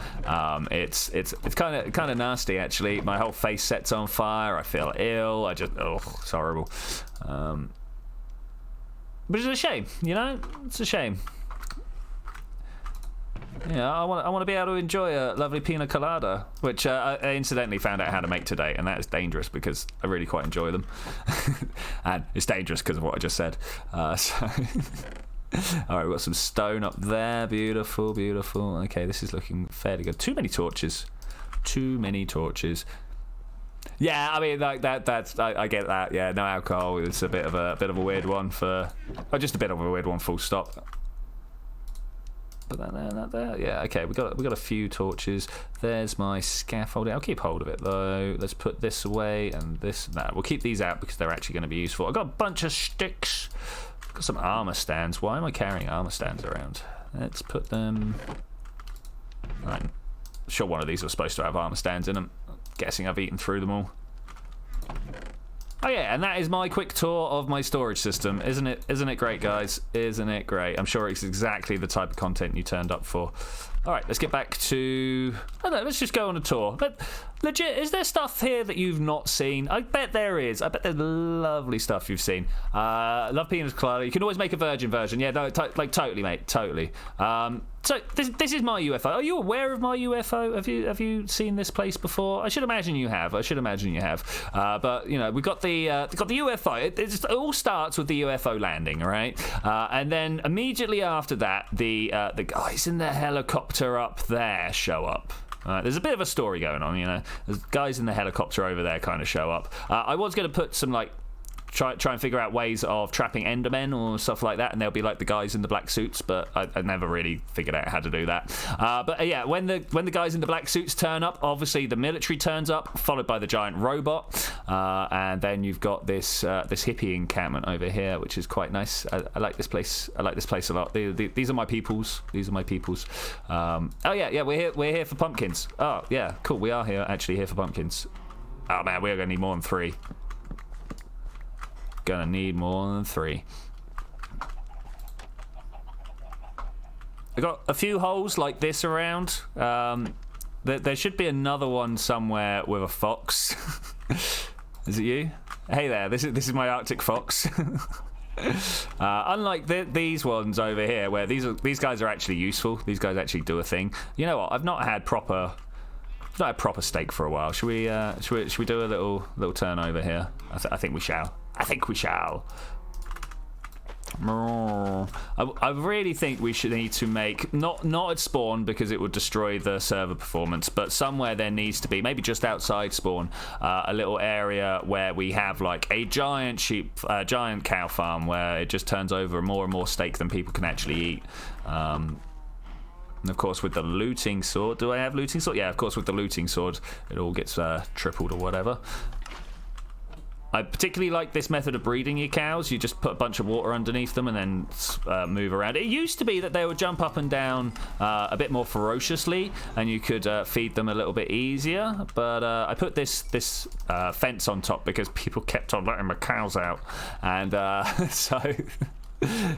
It's kind of nasty actually. My whole face sets on fire. I feel ill. It's horrible. But it's a shame, It's a shame. I want to be able to enjoy a lovely pina colada, which I incidentally found out how to make today, and that is dangerous because I really quite enjoy them. And it's dangerous because of what I just said. Alright, we've got some stone up there. Beautiful. Okay, this is looking fairly good. Too many torches. Yeah, I mean, like that's I get that. Yeah, no alcohol. It's a bit of a weird one just a bit of a weird one. Full stop. Put that there. Yeah, okay. We got a few torches. There's my scaffolding. I'll keep hold of it though. Let's put this away and this. No, we'll keep these out because they're actually going to be useful. I've got a bunch of sticks. Got some armor stands. Why am I carrying armor stands around? Let's put them. I'm sure one of these was supposed to have armor stands in them. Guessing I've eaten through them all. Oh yeah, and that is my quick tour of my storage system. Isn't it great, guys? Isn't it great? I'm sure it's exactly the type of content you turned up for. All right, let's get back to... I don't know, let's just go on a tour. But legit, is there stuff here that you've not seen? I bet there is. I bet there's lovely stuff you've seen. Love pina colada. You can always make a virgin version. Yeah, no, totally, mate, totally. So this is my UFO. Are you aware of my UFO? Have you seen this place before? I should imagine you have. But we've got the UFO. It all starts with the UFO landing, right? And then immediately after that, the guys in the helicopter up there show up. There's a bit of a story going on, There's guys in the helicopter over there kind of show up. I was going to put some try and figure out ways of trapping Endermen or stuff like that, and they'll be like the guys in the black suits, but I never really figured out how to do that. But yeah, when the guys in the black suits turn up, obviously the military turns up, followed by the giant robot, and then you've got this hippie encampment over here, which is quite nice. I like this place. I like this place a lot. These are my peoples. Oh yeah, we're here for pumpkins. Oh yeah, cool. We are here for pumpkins. Oh man, we're gonna need more than 3. Gonna need more than 3. I got a few holes like this around. There should be another one somewhere with a fox. Is it you? Hey there, this is my Arctic fox. Unlike these ones over here, where these guys are actually useful. These guys actually do a thing. You know what? I've not had proper steak for a while. Should we do a little turn over here? I think we shall. I really think we should need to make not at spawn because it would destroy the server performance, but somewhere there needs to be, maybe just outside spawn, a little area where we have like a giant giant cow farm where it just turns over more and more steak than people can actually eat. And of course, with the looting sword, do I have looting sword? Yeah, of course, with the looting sword, it all gets tripled or whatever. I particularly like this method of breeding your cows. You just put a bunch of water underneath them and then move around. It used to be that they would jump up and down a bit more ferociously, and you could feed them a little bit easier. But I put this fence on top because people kept on letting my cows out, and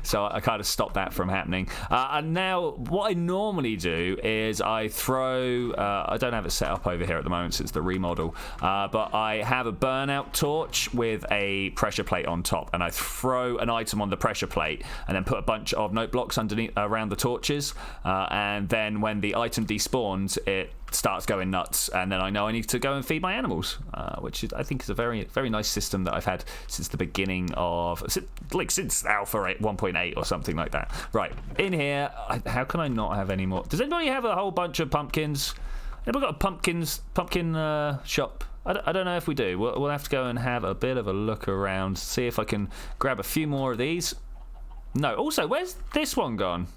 so I kind of stopped that from happening. And now what I normally do is I throw... I don't have it set up over here at the moment since the remodel. But I have a burnout torch with a pressure plate on top. And I throw an item on the pressure plate and then put a bunch of note blocks underneath around the torches. And then when the item despawns, it starts going nuts, and then I know I need to go and feed my animals, which I think is a very, very nice system that I've had since the beginning of, since Alpha 1.8 or something like that. Right, in here, how can I not have any more? Does anybody have a whole bunch of pumpkins? Anybody got a pumpkin shop? I don't know if we do. We'll have to go and have a bit of a look around, see if I can grab a few more of these. No. Also, where's this one gone?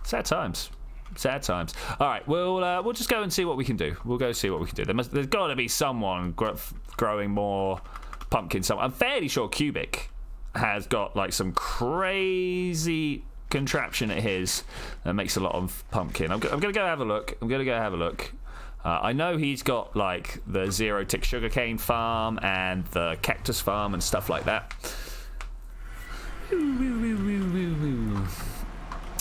Sad times. Sad times. All right, we'll just go and see what we can do. We'll go see what we can do. There's got to be someone growing more pumpkins. I'm fairly sure Cubic has got like some crazy contraption at his that makes a lot of pumpkin. I'm gonna go have a look. I know he's got like the zero tick sugarcane farm and the cactus farm and stuff like that.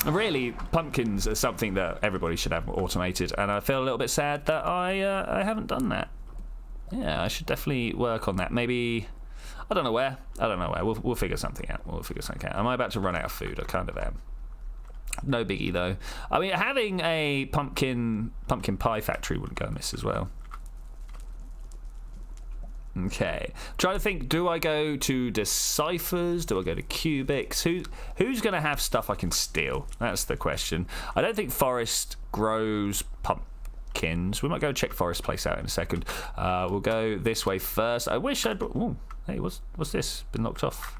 Really, pumpkins are something that everybody should have automated, and I feel a little bit sad that I haven't done that. Yeah, I should definitely work on that. Maybe, I don't know where. We'll figure something out. Am I about to run out of food? I kind of am. No biggie though. I mean, having a pumpkin pie factory wouldn't go amiss as well. Okay, trying to think, do I go to Deciphers? Do I go to Cubics? Who's going to have stuff I can steal? That's the question. I don't think Forest grows pumpkins. We might go check Forest Place out in a second. We'll go this way first. I wish I'd... Ooh, hey, what's this? Been locked off.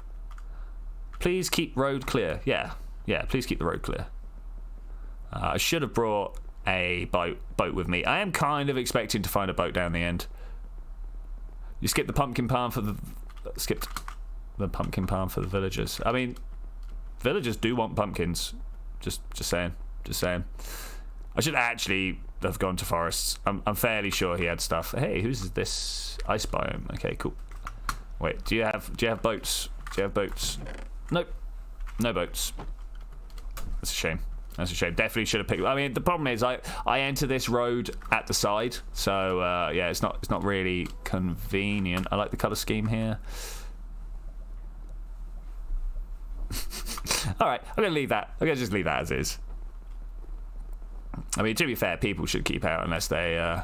Please keep road clear. Yeah, please keep the road clear. I should have brought a boat with me. I am kind of expecting to find a boat down the end. You skipped the pumpkin palm for the villagers. I mean, villagers do want pumpkins. Just saying. I should actually have gone to forests. I'm fairly sure he had stuff. Hey, who's this ice biome? Okay, cool. Wait, do you have boats? Nope, no boats. That's a shame. Definitely should have picked. I mean, the problem is I enter this road at the side, so yeah, it's not really convenient. I like the color scheme here. All right, I'm gonna leave that. I'm gonna just leave that as is. I mean, to be fair, people should keep out unless they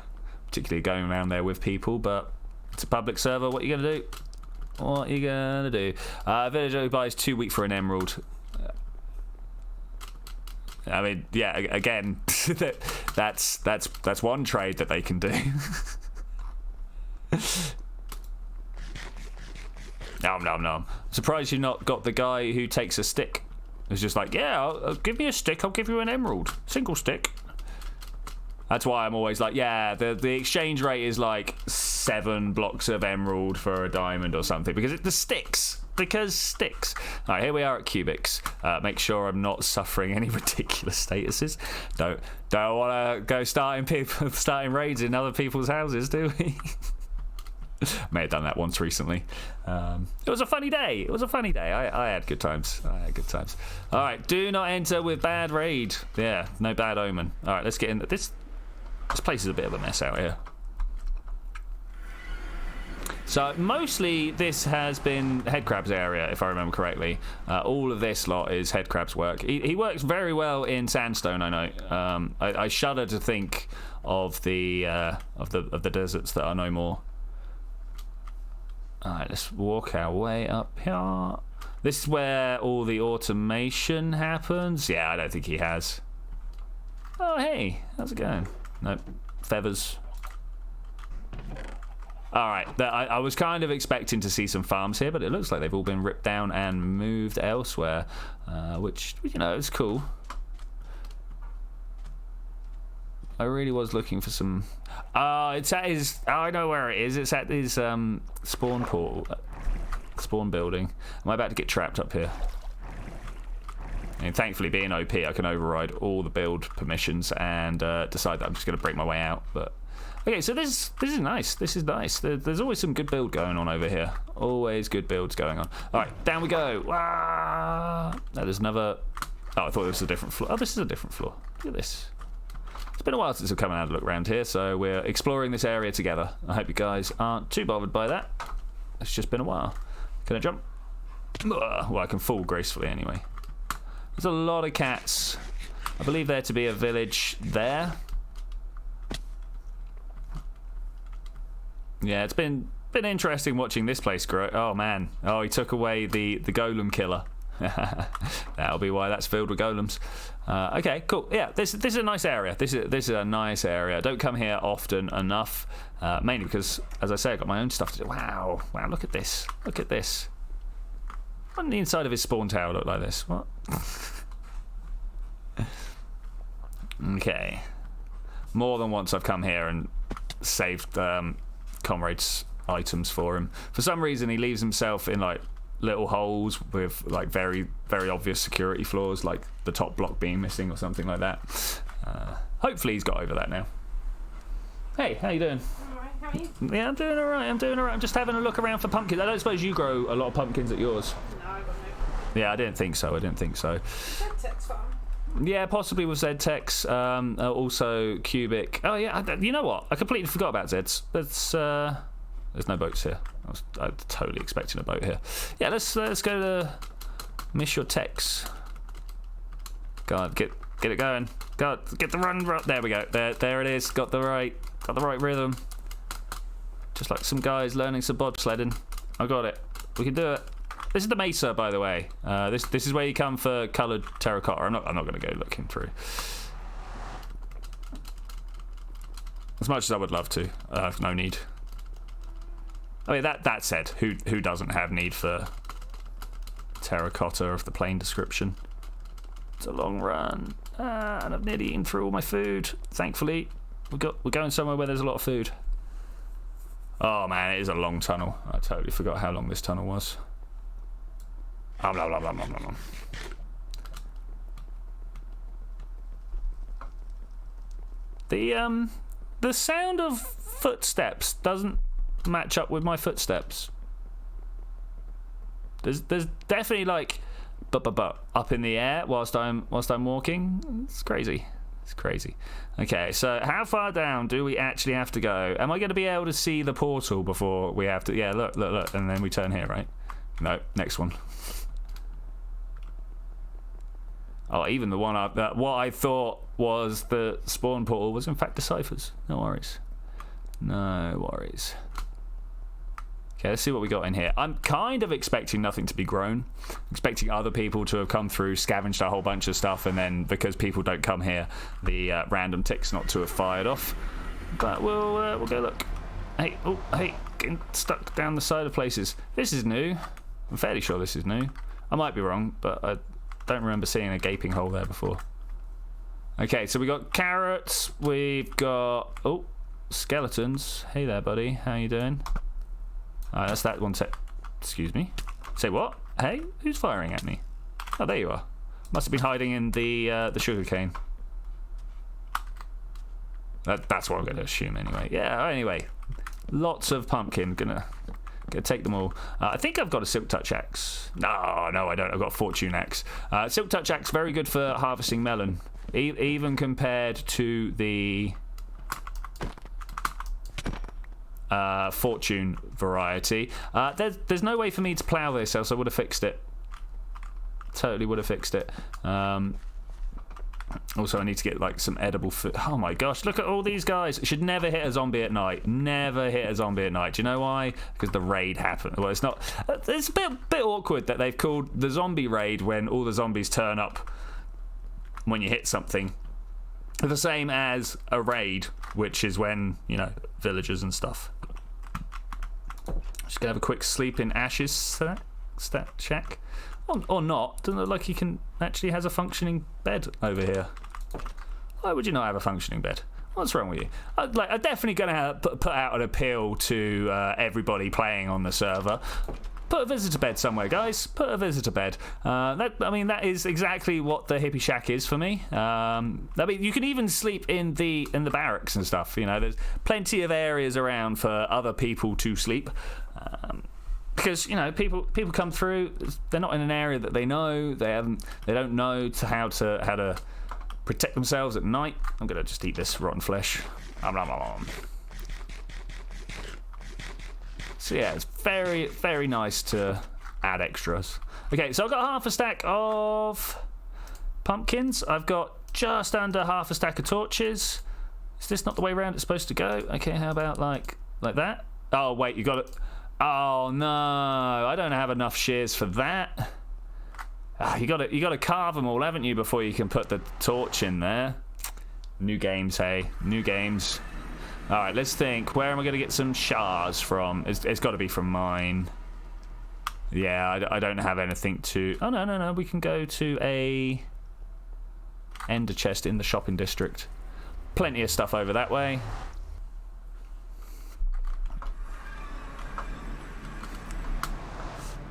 particularly going around there with people. But it's a public server. What are you gonna do? Villager who buys 2 weeks for an emerald. I mean, yeah. Again, that's one trade that they can do. Nom. Surprised you've not got the guy who takes a stick. It's just like, yeah, I'll give me a stick. I'll give you an emerald, single stick. That's why I'm always like, yeah, the exchange rate is like 7 blocks of emerald for a diamond or something because the sticks. All right, here we are at Cubics. Make sure I'm not suffering any ridiculous statuses. Don't want to go starting raids in other people's houses, do we? May have done that once recently. It was a funny day. I had good times. All right, do not enter with bad raid. Yeah, no bad omen. All right, let's get in. This place is a bit of a mess out here. So mostly this has been Headcrab's area, if I remember correctly. All of this lot is Headcrab's work. He works very well in sandstone, I know. I shudder to think of the deserts that are no more. All right, let's walk our way up here. This is where all the automation happens. Yeah, I don't think he has. Oh, hey, how's it going? Nope, feathers. Alright, I was kind of expecting to see some farms here, but it looks like they've all been ripped down and moved elsewhere, which, you know, is cool. I really was looking for some... it's at his... Oh, I know where it is. It's at his spawn portal, spawn building. Am I about to get trapped up here? And thankfully, being OP, I can override all the build permissions and decide that I'm just going to break my way out, but... Okay, so this is nice. There's always some good build going on over here. Always good builds going on. All right, down we go. Wow. Now there's another... Oh, I thought this was a different floor. Oh, this is a different floor. Look at this. It's been a while since I've come and had a look around here, so we're exploring this area together. I hope you guys aren't too bothered by that. It's just been a while. Can I jump? Well, I can fall gracefully anyway. There's a lot of cats. I believe there to be a village there. Yeah, it's been interesting watching this place grow. Oh man, oh, he took away the golem killer. That'll be why that's filled with golems. Okay, cool. Yeah, this is a nice area. This is a nice area. I don't come here often enough, mainly because, as I say, I got my own stuff to do. Wow, look at this. What did the inside of his spawn tower look like this? What? Okay. More than once I've come here and saved Comrade's items for him. For some reason, he leaves himself in like little holes with like very, very obvious security flaws, like the top block being missing or something like that. Hopefully he's got over that now. Hey, how you doing? Alright, how are you? Yeah, I'm doing alright. I'm just having a look around for pumpkins. I don't suppose you grow a lot of pumpkins at yours? No, I got Yeah, I didn't think so. no. Text farm. Yeah, possibly with Ztex. Also Cubic. Oh yeah, you know what? I completely forgot about Zeds. There's no boats here. I was totally expecting a boat here. Yeah, let's go to Miss Your Tex. God, get it going. God, get the run. There we go. There it is. Got the right rhythm. Just like some guys learning some bobsledding. I got it. We can do it. This is the Mesa, by the way. This is where you come for coloured terracotta. I'm not going to go looking through. As much as I would love to, I have no need. I mean, that said, who doesn't have need for terracotta of the plain description? It's a long run, and I've nearly eaten through all my food. Thankfully, we're going somewhere where there's a lot of food. Oh man, it is a long tunnel. I totally forgot how long this tunnel was. Blah, blah, blah, blah, blah, blah. The sound of footsteps doesn't match up with my footsteps. There's definitely like up in the air whilst I'm walking. It's crazy. It's crazy. Okay, so how far down do we actually have to go? Am I going to be able to see the portal before we have to? Yeah, look, and then we turn here, right? No, next one. Oh, even the one what I thought was the spawn portal was in fact the ciphers. No worries. No worries. Okay, let's see what we got in here. I'm kind of expecting nothing to be grown. Expecting other people to have come through, scavenged a whole bunch of stuff, and then because people don't come here, the random ticks not to have fired off. But we'll go look. Hey, oh, hey, getting stuck down the side of places. This is new. I'm fairly sure this is new. I might be wrong, but I don't remember seeing a gaping hole there before. Okay, so we got carrots. We've got skeletons. Hey there, buddy. How you doing? That's that one set. Excuse me. Say what? Hey, who's firing at me? Oh, there you are. Must have been hiding in the sugarcane. That's what I'm going to assume anyway. Yeah. Anyway, lots of pumpkin. Gonna take them all. I think I've got a Silk Touch axe. No, I don't. I've got a Fortune axe. Silk Touch axe very good for harvesting melon, even compared to the Fortune variety. There's no way for me to plough this, else I would have fixed it. Totally would have fixed it. Also, I need to get like some edible food. Oh my gosh, look at all these guys. Should never hit a zombie at night. Never hit a zombie at night. Do you know why? Because the raid happened. Well, it's not. It's a bit awkward that they've called the zombie raid when all the zombies turn up when you hit something. The same as a raid, which is when, you know, villagers and stuff. Just gonna have a quick sleep in Ash's stat shack. Or not. Doesn't look like he actually has a functioning bed over here. Why would you not have a functioning bed? What's wrong with you? I'm definitely going to put out an appeal to everybody playing on the server. Put a visitor bed somewhere, guys. Put a visitor bed. That is exactly what the hippie shack is for me. You can even sleep in the barracks and stuff. You know, there's plenty of areas around for other people to sleep. Because, you know, people come through. They're not in an area that they know. They don't know how to protect themselves at night. I'm gonna just eat this rotten flesh. So yeah, it's very, very nice to add extras. Okay, so I've got half a stack of pumpkins. I've got just under half a stack of torches. Is this not the way around it's supposed to go? Okay, how about like that? Oh wait, you got it. Oh no, I don't have enough shears for that. You got to carve them all, haven't you, before you can put the torch in there. New games, hey, new games. All right, let's think. Where am I going to get some shards from? It's got to be from mine. Yeah, I don't have anything to... Oh, no. We can go to a ender chest in the shopping district. Plenty of stuff over that way.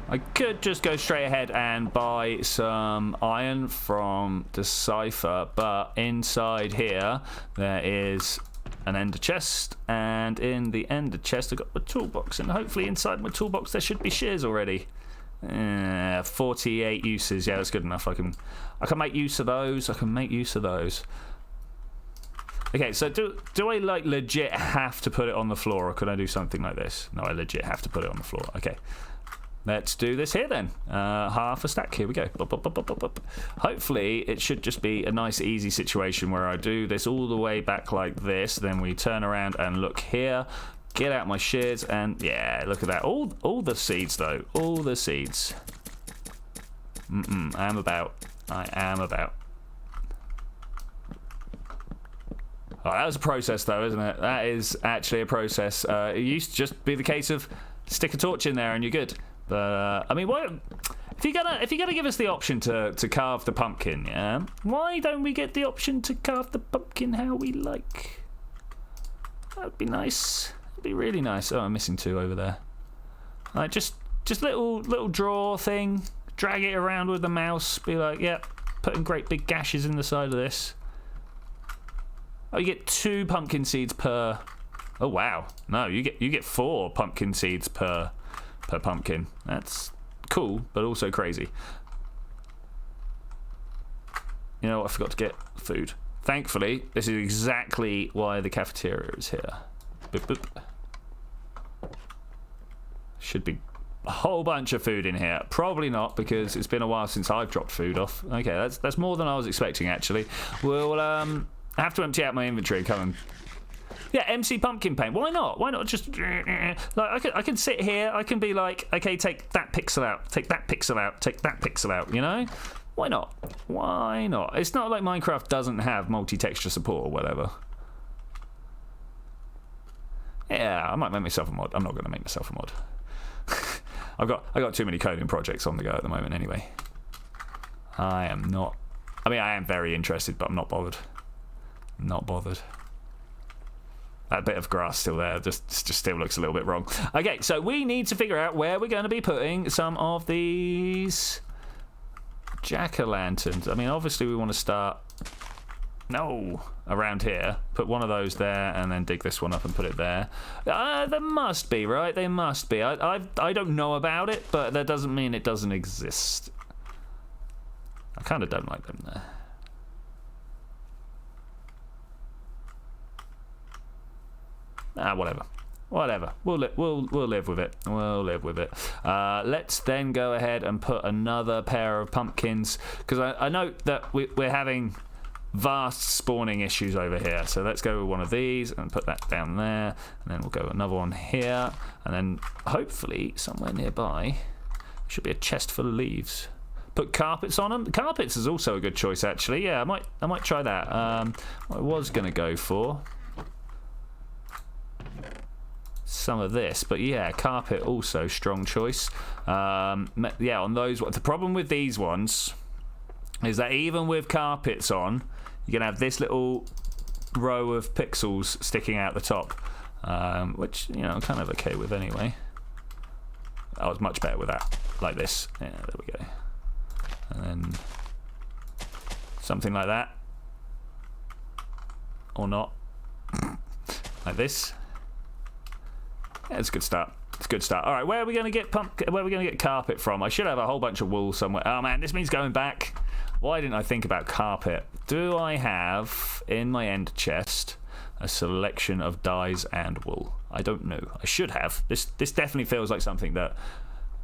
I could just go straight ahead and buy some iron from Decipher, but inside here there is an ender chest, and in the ender chest I've got my toolbox, and hopefully inside my toolbox there should be shears already. 48 uses, yeah, that's good enough. I can make use of those. Okay, so do I like legit have to put it on the floor, or can I do something like this? No, I legit have to put it on the floor. Okay. Let's do this here then. Half a stack. Here we go. Hopefully, it should just be a nice, easy situation where I do this all the way back like this. Then we turn around and look here. Get out my shears, and yeah, look at that. All the seeds, though. All the seeds. I am about. Oh, that was a process, though, isn't it? That is actually a process. It used to just be the case of stick a torch in there and you're good. But I mean, what if you're gonna give us the option to carve the pumpkin? Yeah, why don't we get the option to carve the pumpkin how we like? That would be nice. It'd be really nice. Oh, I'm missing 2 over there. Like just little draw thing. Drag it around with the mouse. Be like, yep, putting great big gashes in the side of this. Oh, you get 2 pumpkin seeds per. Oh wow! No, you get 4 pumpkin seeds per pumpkin. That's cool, but also crazy. You know what? I forgot to get food. Thankfully, this is exactly why the cafeteria is here. Boop, boop. Should be a whole bunch of food in here. Probably not, because it's been a while since I've dropped food off. Okay, that's more than I was expecting, actually. We'll have to empty out my inventory. Come on. Yeah, MC pumpkin paint. Why not? Why not just like I can sit here. I can be like, okay, take that pixel out. Take that pixel out. Take that pixel out. You know? Why not? Why not? It's not like Minecraft doesn't have multi-texture support or whatever. Yeah, I might make myself a mod. I'm not going to make myself a mod. I got too many coding projects on the go at the moment. Anyway, I am not. I mean, I am very interested, but I'm not bothered. Not bothered. That bit of grass still there, just still looks a little bit wrong. Okay, so we need to figure out where we're going to be putting some of these jack-o'-lanterns. I mean, obviously we want to start around here. Put one of those there, and then dig this one up and put it there. There must be, right? There must be. I don't know about it, but that doesn't mean it doesn't exist. I kind of don't like them there. Whatever. We'll live with it. Let's then go ahead and put another pair of pumpkins, because I know that we're having vast spawning issues over here. So let's go with one of these and put that down there, and then we'll go another one here, and then hopefully somewhere nearby should be a chest full of leaves. Put carpets on them. Carpets is also a good choice, actually. Yeah, I might try that. I was gonna go for some of this, but yeah, carpet also strong choice. Yeah, on those. The problem with these ones is that even with carpets on, you're gonna have this little row of pixels sticking out the top, which I'm kind of okay with anyway. I was much better with that, like this. Yeah, there we go. And then something like that, or not, like this. Yeah, it's a good start. All right, where are we going to get carpet from? I should have a whole bunch of wool somewhere. Oh man, this means going back. Why didn't I think about carpet? Do I have in my end chest a selection of dyes and wool? I don't know. I should have. This definitely feels like something that,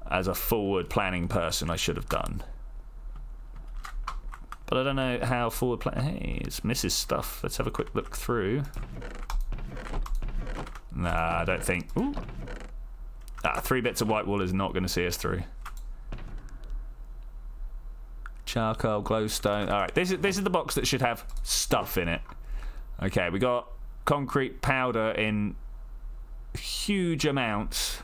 as a forward planning person, I should have done. But I don't know how forward plan. Hey, it's Mrs. Stuff. Let's have a quick look through. Nah, I don't think. Ooh. 3 bits of white wool is not going to see us through. Charcoal, glowstone. All right, this is the box that should have stuff in it. Okay, we got concrete powder in huge amounts.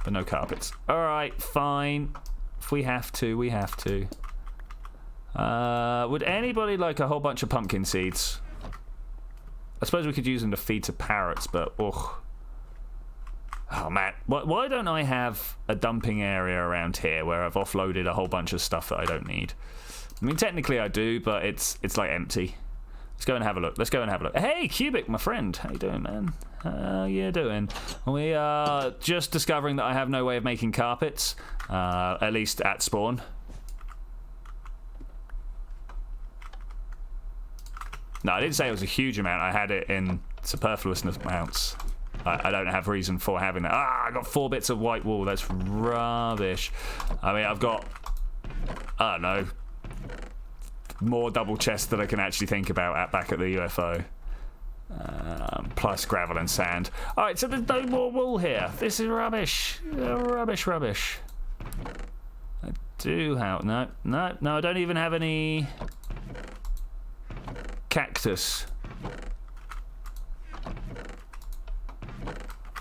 but no carpets. All right, fine. If we have to, we have to. Would anybody like a whole bunch of pumpkin seeds? I suppose we could use them to feed to parrots, but ugh. Oh man, why don't I have a dumping area around here where I've offloaded a whole bunch of stuff that I don't need? I mean, technically I do, but it's like empty. Let's go and have a look. Let's go and have a look. Hey, Cubic, my friend. How you doing, man? How you doing? We are just discovering that I have no way of making carpets, at least at spawn. No, I didn't say it was a huge amount. I had it in superfluous amounts. I don't have reason for having that. Ah, I got 4 bits of white wool. That's rubbish. I mean, I've got, I don't know, more double chests that I can actually think about back at the UFO. Plus gravel and sand. All right, so there's no more wool here. This is rubbish. Rubbish, rubbish. I do have... No, I don't even have any cactus.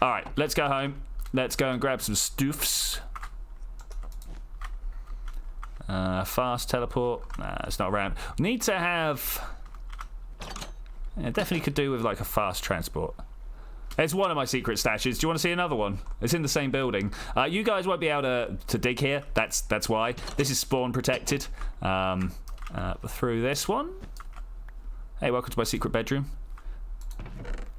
All right, let's go home. Let's go and grab some stoofs. Fast teleport. Nah, it's not around. Need to have... Yeah, definitely could do with like a fast transport. It's one of my secret stashes. Do you want to see another one? It's in the same building. You guys won't be able to dig here. That's why. This is spawn protected. Through this one. Hey, welcome to my secret bedroom.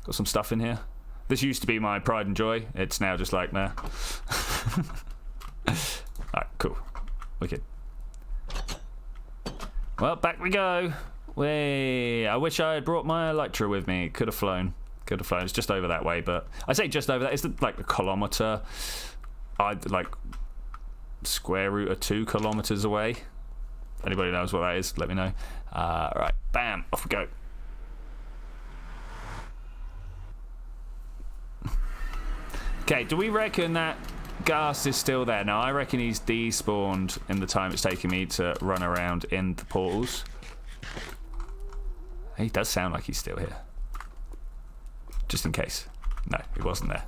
Got some stuff in here. This used to be my pride and joy. It's now just like, nah. Alright, cool. Wicked. Well, back we go. I wish I had brought my Elytra with me. Could have flown. Could have flown. It's just over that way, but I say just over that. It's like a kilometre. Like square root of 2 kilometres away. If anybody knows what that is, let me know. Right, bam, off we go. Okay, do we reckon that Ghast is still there? Now, I reckon he's despawned in the time it's taken me to run around in the portals. He does sound like he's still here. Just in case. No, he wasn't there.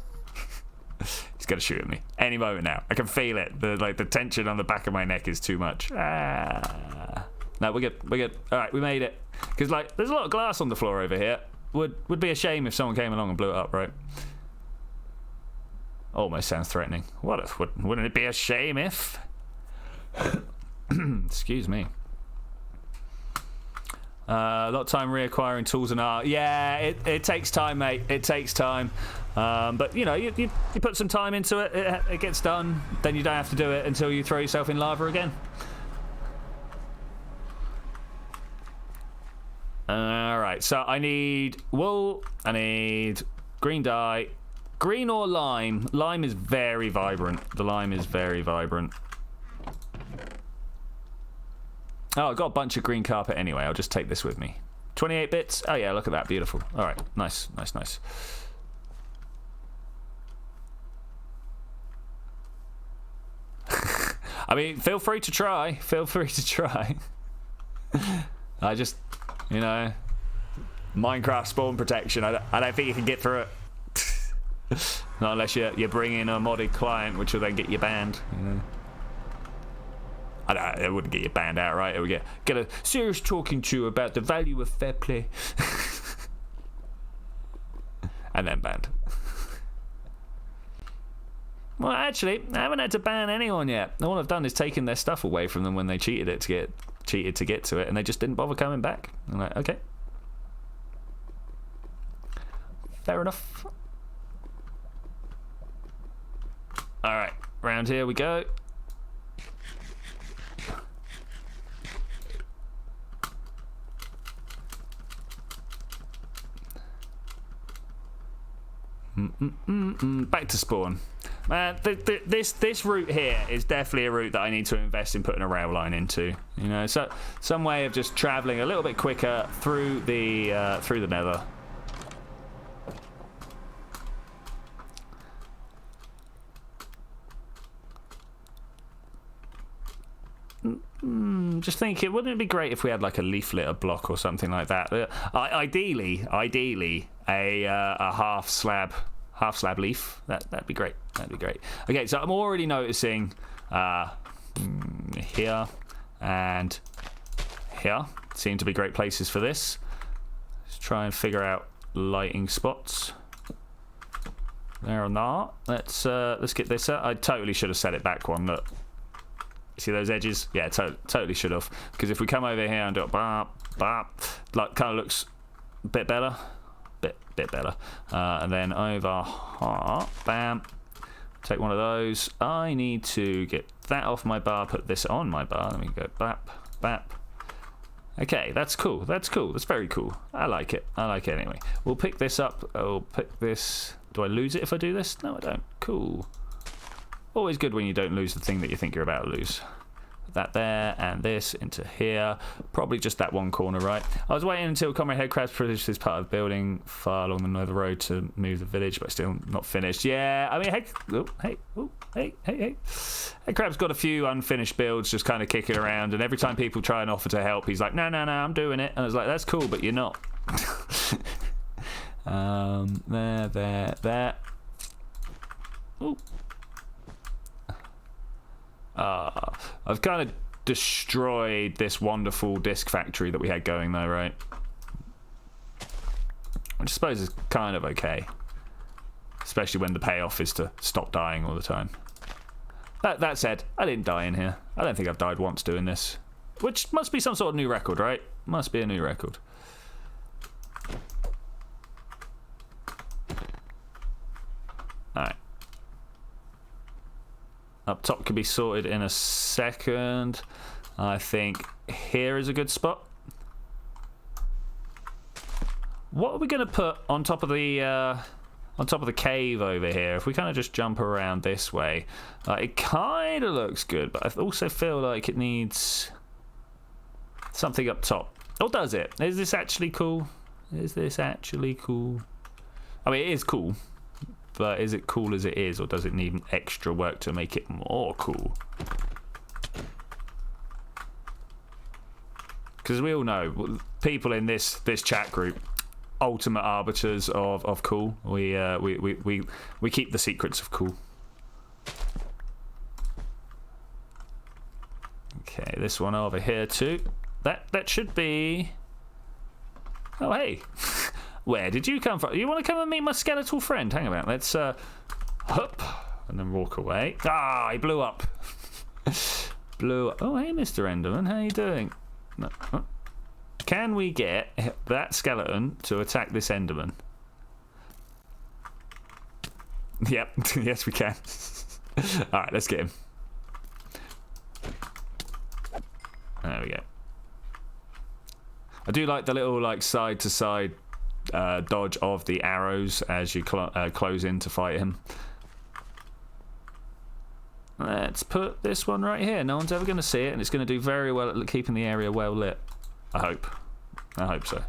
He's going to shoot at me any moment now. I can feel it. The tension on the back of my neck is too much. No, we're good. We're good. All right, we made it. Because there's a lot of glass on the floor over here. Would be a shame if someone came along and blew it up, right? Almost sounds threatening. Wouldn't it be a shame if? Excuse me. A lot of time reacquiring tools and art. Yeah, it takes time, mate. It takes time. But you know, you put some time into it. It gets done. Then you don't have to do it until you throw yourself in lava again. All right. So I need wool. I need green dye. Green or lime? Lime is very vibrant. The lime is very vibrant. Oh, I've got a bunch of green carpet anyway. I'll just take this with me. 28 bits. Oh, yeah, look at that. Beautiful. All right. Nice, nice, nice. I mean, feel free to try. Feel free to try. I just, you know, Minecraft spawn protection. I don't think you can get through it. Not unless you bring in a modded client, which will then get you banned. You know. It wouldn't get you banned outright. It would get a serious talking to about the value of fair play, and then banned. Well, actually, I haven't had to ban anyone yet. All I've done is taken their stuff away from them when they cheated to get to it, and they just didn't bother coming back. I'm like, okay, fair enough. All right, round here we go. Back to spawn. Man, this route here is definitely a route that I need to invest in putting a rail line into. You know, so some way of just traveling a little bit quicker through the nether. Just thinking, wouldn't it be great if we had like a leaf litter block or something like that? Ideally, a half half slab leaf. That'd be great. That'd be great. Okay, so I'm already noticing here and here seem to be great places for this. Let's try and figure out lighting spots. There or not. Let's get this up. I totally should have set it back one. Look. See those edges? Yeah, totally should have. Because if we come over here and do it, bop, bop, like kind of looks a bit better. Bit better. And then over here, bam. Take one of those. I need to get that off my bar, put this on my bar. Let me go bap, bap. Okay, that's cool. That's cool. That's very cool. I like it. I like it anyway. We'll pick this up. I'll pick this. Do I lose it if I do this? No, I don't. Cool. Always good when you don't lose the thing that you think you're about to lose. Put that there, and this into here. Probably just that one corner, right? I was waiting until Comrade Headcrabs produced this part of the building far along the Nether Road to move the village, but still not finished. Yeah, I mean, hey. Headcrab's got a few unfinished builds just kind of kicking around, and every time people try and offer to help, he's like, no, I'm doing it. And I was like, that's cool, but you're not. There. Ooh. I've kind of destroyed this wonderful disc factory that we had going though, right? Which I suppose is kind of okay. Especially when the payoff is to stop dying all the time. That said, I didn't die in here. I don't think I've died once doing this. Which must be some sort of new record, right? Must be a new record. Alright. Up top can be sorted in a second. I think here is a good spot. What are we going to put on top of the cave over here? If we kind of just jump around this way, it kind of looks good, but I also feel like it needs something up top. Or does it? Is this actually cool? Is this actually cool? I mean, it is cool. But is it cool as it is, or does it need extra work to make it more cool? Because we all know, people in this chat group, ultimate arbiters of cool. We keep the secrets of cool. Okay, this one over here too. That should be. Oh hey. Where did you come from? You want to come and meet my skeletal friend? Hang about. Let's hup and then walk away. Ah, he blew up. Blew up. Oh, hey, Mr. Enderman, how you doing? No. Can we get that skeleton to attack this Enderman? Yep. Yes, we can. All right, let's get him. There we go. I do like the little side to side dodge of the arrows as you close in to fight him. Let's put this one right here. No one's ever going to see it, and it's going to do very well at keeping the area well lit. I hope so.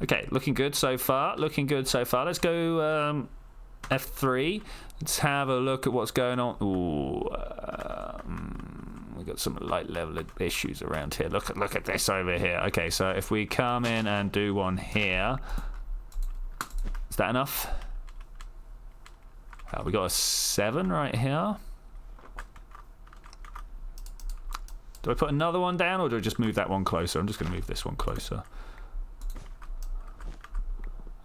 Okay, looking good so far. Let's go F3. Let's have a look at what's going on. Ooh, we got some light level issues around here. Look at this over here. Okay, so if we come in and do one here, is that enough? We got a 7 right here. Do I put another one down, or do I just move that one closer? I'm just going to move this one closer.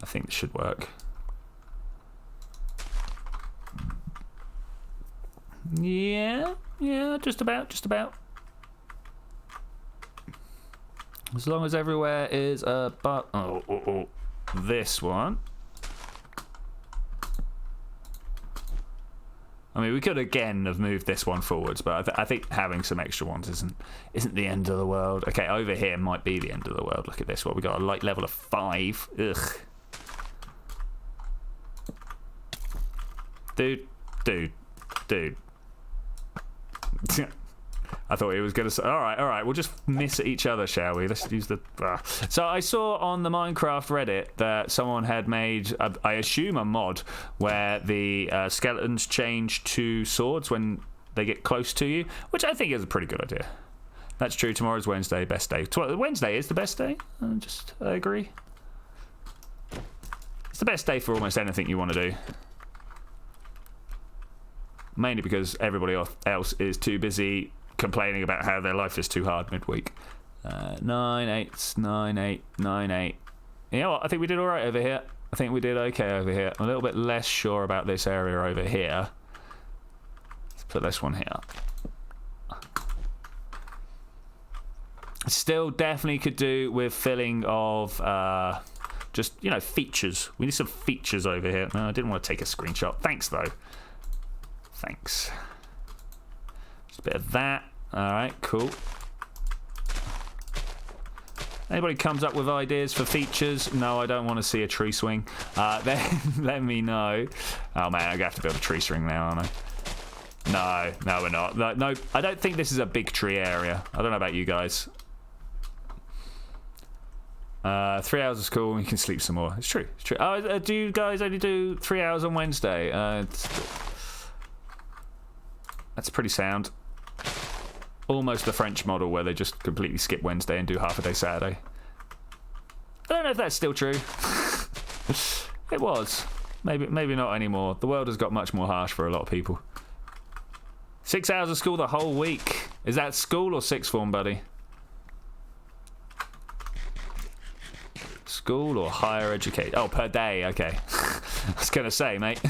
I think this should work. Yeah, just about. As long as everywhere is but this one. I mean, we could again have moved this one forwards, but I think having some extra ones isn't the end of the world. Okay, over here might be the end of the world. Look at this one. We got a light level of 5. Ugh. Dude. I thought he was going to say, all right, we'll just miss at each other, shall we? Let's use the... So I saw on the Minecraft Reddit that someone had made, I assume, a mod where the skeletons change to swords when they get close to you, which I think is a pretty good idea. That's true. Tomorrow's Wednesday, best day. Wednesday is the best day. I agree. the best day for almost anything you want to do. Mainly because everybody else is too busy complaining about how their life is too hard midweek. 9, 8, 9, 8, 9, 8. You know what? I think we did all right over here. I think we did okay over here. I'm a little bit less sure about this area over here. Let's put this one here. Still definitely could do with filling of just, you know, features. We need some features over here. No, I didn't want to take a screenshot. Thanks, though. Thanks. Just a bit of that. Alright, cool. Anybody comes up with ideas for features? No, I don't want to see a tree swing. Then let me know. Oh man, I'm going to have to build a tree swing now, aren't I? No, we're not. No, I don't think this is a big tree area. I don't know about you guys. 3 hours of school and you can sleep some more. It's true. It's true. Oh, do you guys only do 3 hours on Wednesday? That's pretty sound. Almost the French model where they just completely skip Wednesday and do half a day Saturday. I don't know if that's still true. It was. Maybe not anymore. The world has got much more harsh for a lot of people. 6 hours of school the whole week. Is that school or sixth form, buddy? School or higher education? Oh, per day. Okay. I was going to say, mate.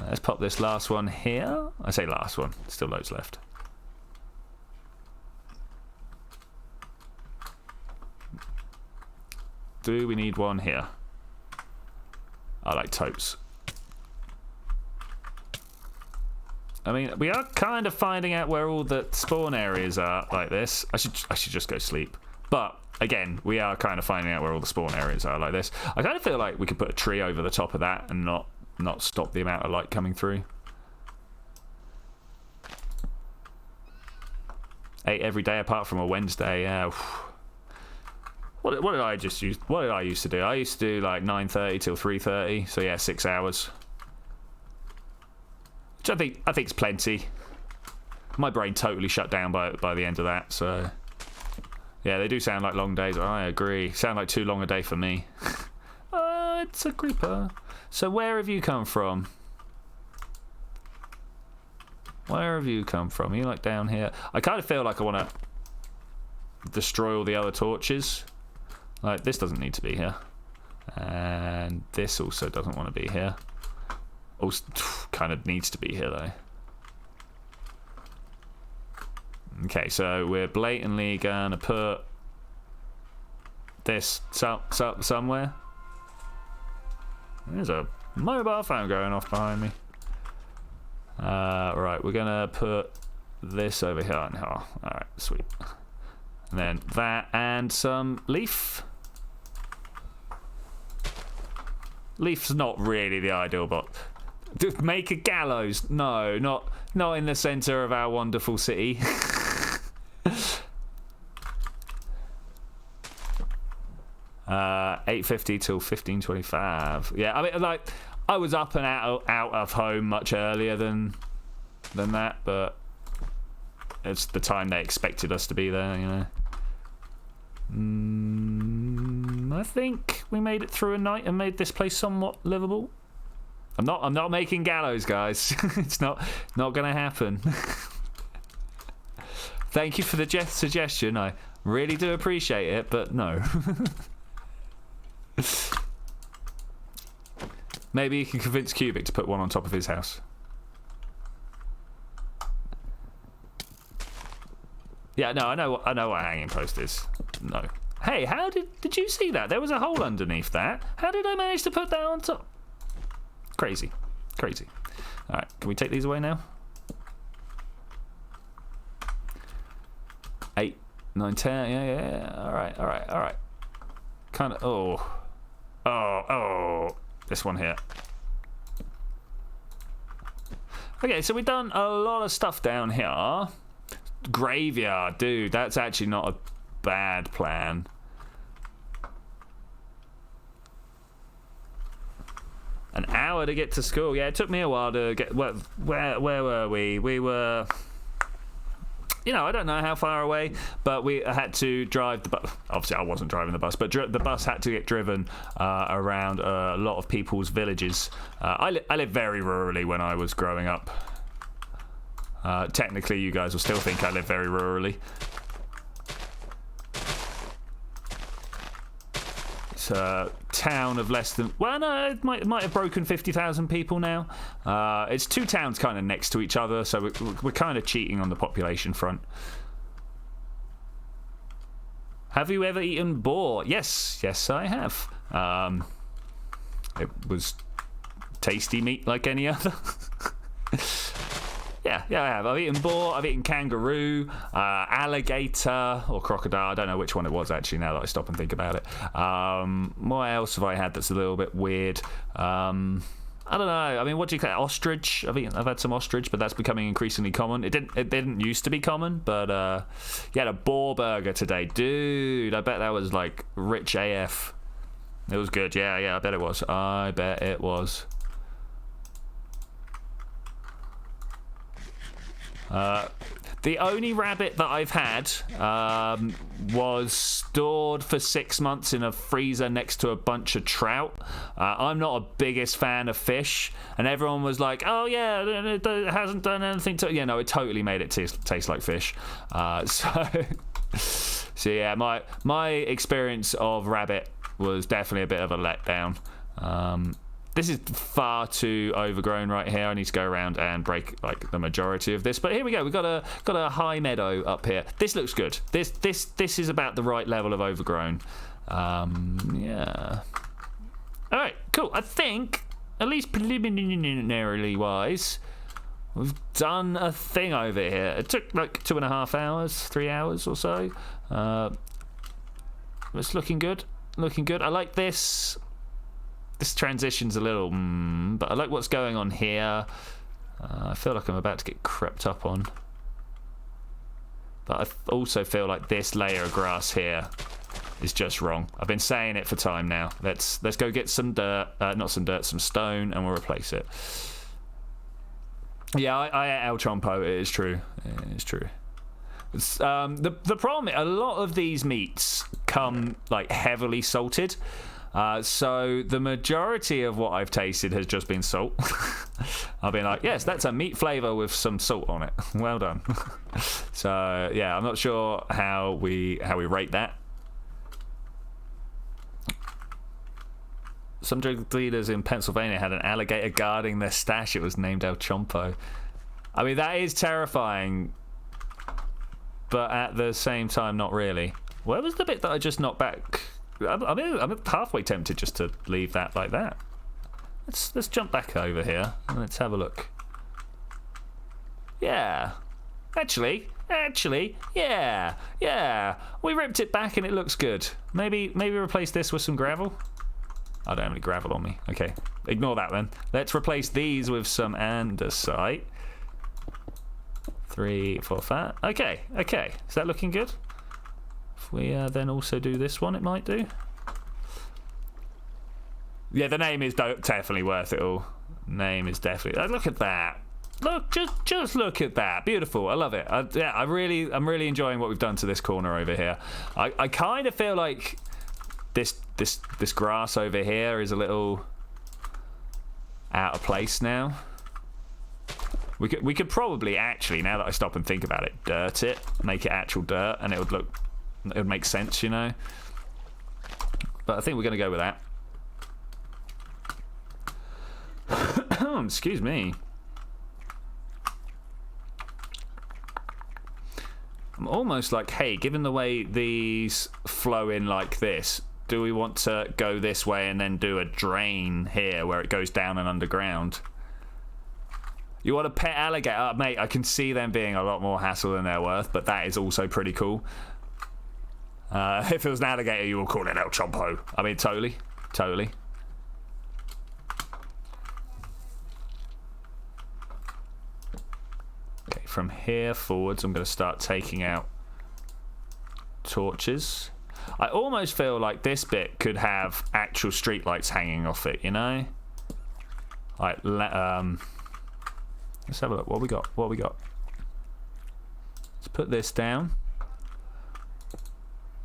Let's pop this last one here. I say last one. Still loads left. Do we need one here? I like totes. I mean, we are kind of finding out where all the spawn areas are like this. I should just go sleep. But again, we are kind of finding out where all the spawn areas are like this. I kind of feel like we could put a tree over the top of that and not stop the amount of light coming through. 8 every day apart from a Wednesday. Yeah. What did I just use? What did I used to do? I used to do like 9:30 till 3:30. So yeah, 6 hours. Which I think's plenty. My brain totally shut down by the end of that. So yeah, they do sound like long days. I agree. Sound like too long a day for me. It's a creeper. So where have you come from? Where have you come from? Are you like down here? I kind of feel like I want to destroy all the other torches. Like this doesn't need to be here. And this also doesn't want to be here. Also kind of needs to be here though. Okay, so we're blatantly gonna put this somewhere. There's a mobile phone going off behind me. Right, we're gonna put this over here. Oh, alright, sweet. And then that and some leaf. Leaf's not really the ideal, but make a gallows. No, not in the center of our wonderful city. 8:50 till 15:25. Yeah, I mean, like, I was up and out of home much earlier than that, but it's the time they expected us to be there, you know. I think we made it through a night and made this place somewhat livable. I'm not making gallows, guys. It's not gonna happen. Thank you for the suggestion. I really do appreciate it, but no. Maybe you can convince Cubic to put one on top of his house. Yeah, no, I know what a hanging post is. No. Hey, how did you see that? There was a hole underneath that. How did I manage to put that on top? Crazy. Crazy. Alright, can we take these away now? 8, 9, 10, yeah. Alright. Kind of, oh. This one here. Okay, so we've done a lot of stuff down here. Graveyard, dude, that's actually not a bad plan. An hour to get to school. Yeah, it took me a while to get. Where were we? We were you know, I don't know how far away, but we had to drive the bus. Obviously, I wasn't driving the bus, but the bus had to get driven around a lot of people's villages. I lived very rurally when I was growing up. Technically, you guys will still think I live very rurally. It's a town of less than... Well, no, it might have broken 50,000 people now. It's two towns kind of next to each other, so we're kind of cheating on the population front. Have you ever eaten boar? Yes, I have. It was tasty meat like any other. Yeah, I have. I've eaten boar, I've eaten kangaroo, alligator, or crocodile. I don't know which one it was, actually, now that I stop and think about it. What else have I had that's a little bit weird? I don't know. I mean, what do you call it? Ostrich? I've had some ostrich, but that's becoming increasingly common. It didn't used to be common, but you had a boar burger today. Dude, I bet that was, like, rich AF. It was good. Yeah, I bet it was. I bet it was. The only rabbit that I've had was stored for 6 months in a freezer next to a bunch of trout. I'm not a biggest fan of fish, and everyone was like, "Oh yeah, it hasn't done anything to..." Yeah, no, it totally made it taste like fish. So yeah, my experience of rabbit was definitely a bit of a letdown. This is far too overgrown right here. I need to go around and break like the majority of this. But here we go. We've got a high meadow up here. This looks good. This is about the right level of overgrown. Yeah. All right, cool. I think, at least preliminarily wise, we've done a thing over here. It took like 2.5 hours, 3 hours or so. It's looking good. Looking good. I like this. This transition's a little, but I like what's going on here. I feel like I'm about to get crept up on. But I also feel like this layer of grass here is just wrong. I've been saying it for time now. Let's go get some dirt, not some dirt, some stone, and we'll replace it. Yeah, I ate El Chompo. It is true. It is true. It's, the problem, a lot of these meats come like heavily salted. So the majority of what I've tasted has just been salt. I've been like, yes, that's a meat flavour with some salt on it. Well done. So yeah, I'm not sure how we rate that. Some drug dealers in Pennsylvania had an alligator guarding their stash. It was named El Chompo. I mean, that is terrifying, but at the same time, not really. Where was the bit that I just knocked back? I'm halfway tempted just to leave that like that. Let's jump back over here and let's have a look. Yeah, actually, yeah. We ripped it back and it looks good. Maybe replace this with some gravel. I don't have any gravel on me. Okay, ignore that then. Let's replace these with some andesite. 3, 4, 5. Okay. Is that looking good? If we then also do this one, it might do. Yeah, the name is definitely worth it all. Name is definitely... look at that. Look, just look at that. Beautiful. I love it. I'm really enjoying what we've done to this corner over here. I kind of feel like this grass over here is a little out of place now. We could probably actually, now that I stop and think about it, dirt it, make it actual dirt, and it would make sense, you know. But I think we're going to go with that. Excuse me. I'm almost like, hey, given the way these flow in like this, do we want to go this way and then do a drain here where it goes down and underground? You want a pet alligator? Mate, I can see them being a lot more hassle than they're worth, but that is also pretty cool. If it was an alligator, you would call it El Chompo. I mean, totally. Okay, from here forwards, I'm going to start taking out torches. I almost feel like this bit could have actual streetlights hanging off it, you know? Like, let's have a look. What we got? Let's put this down.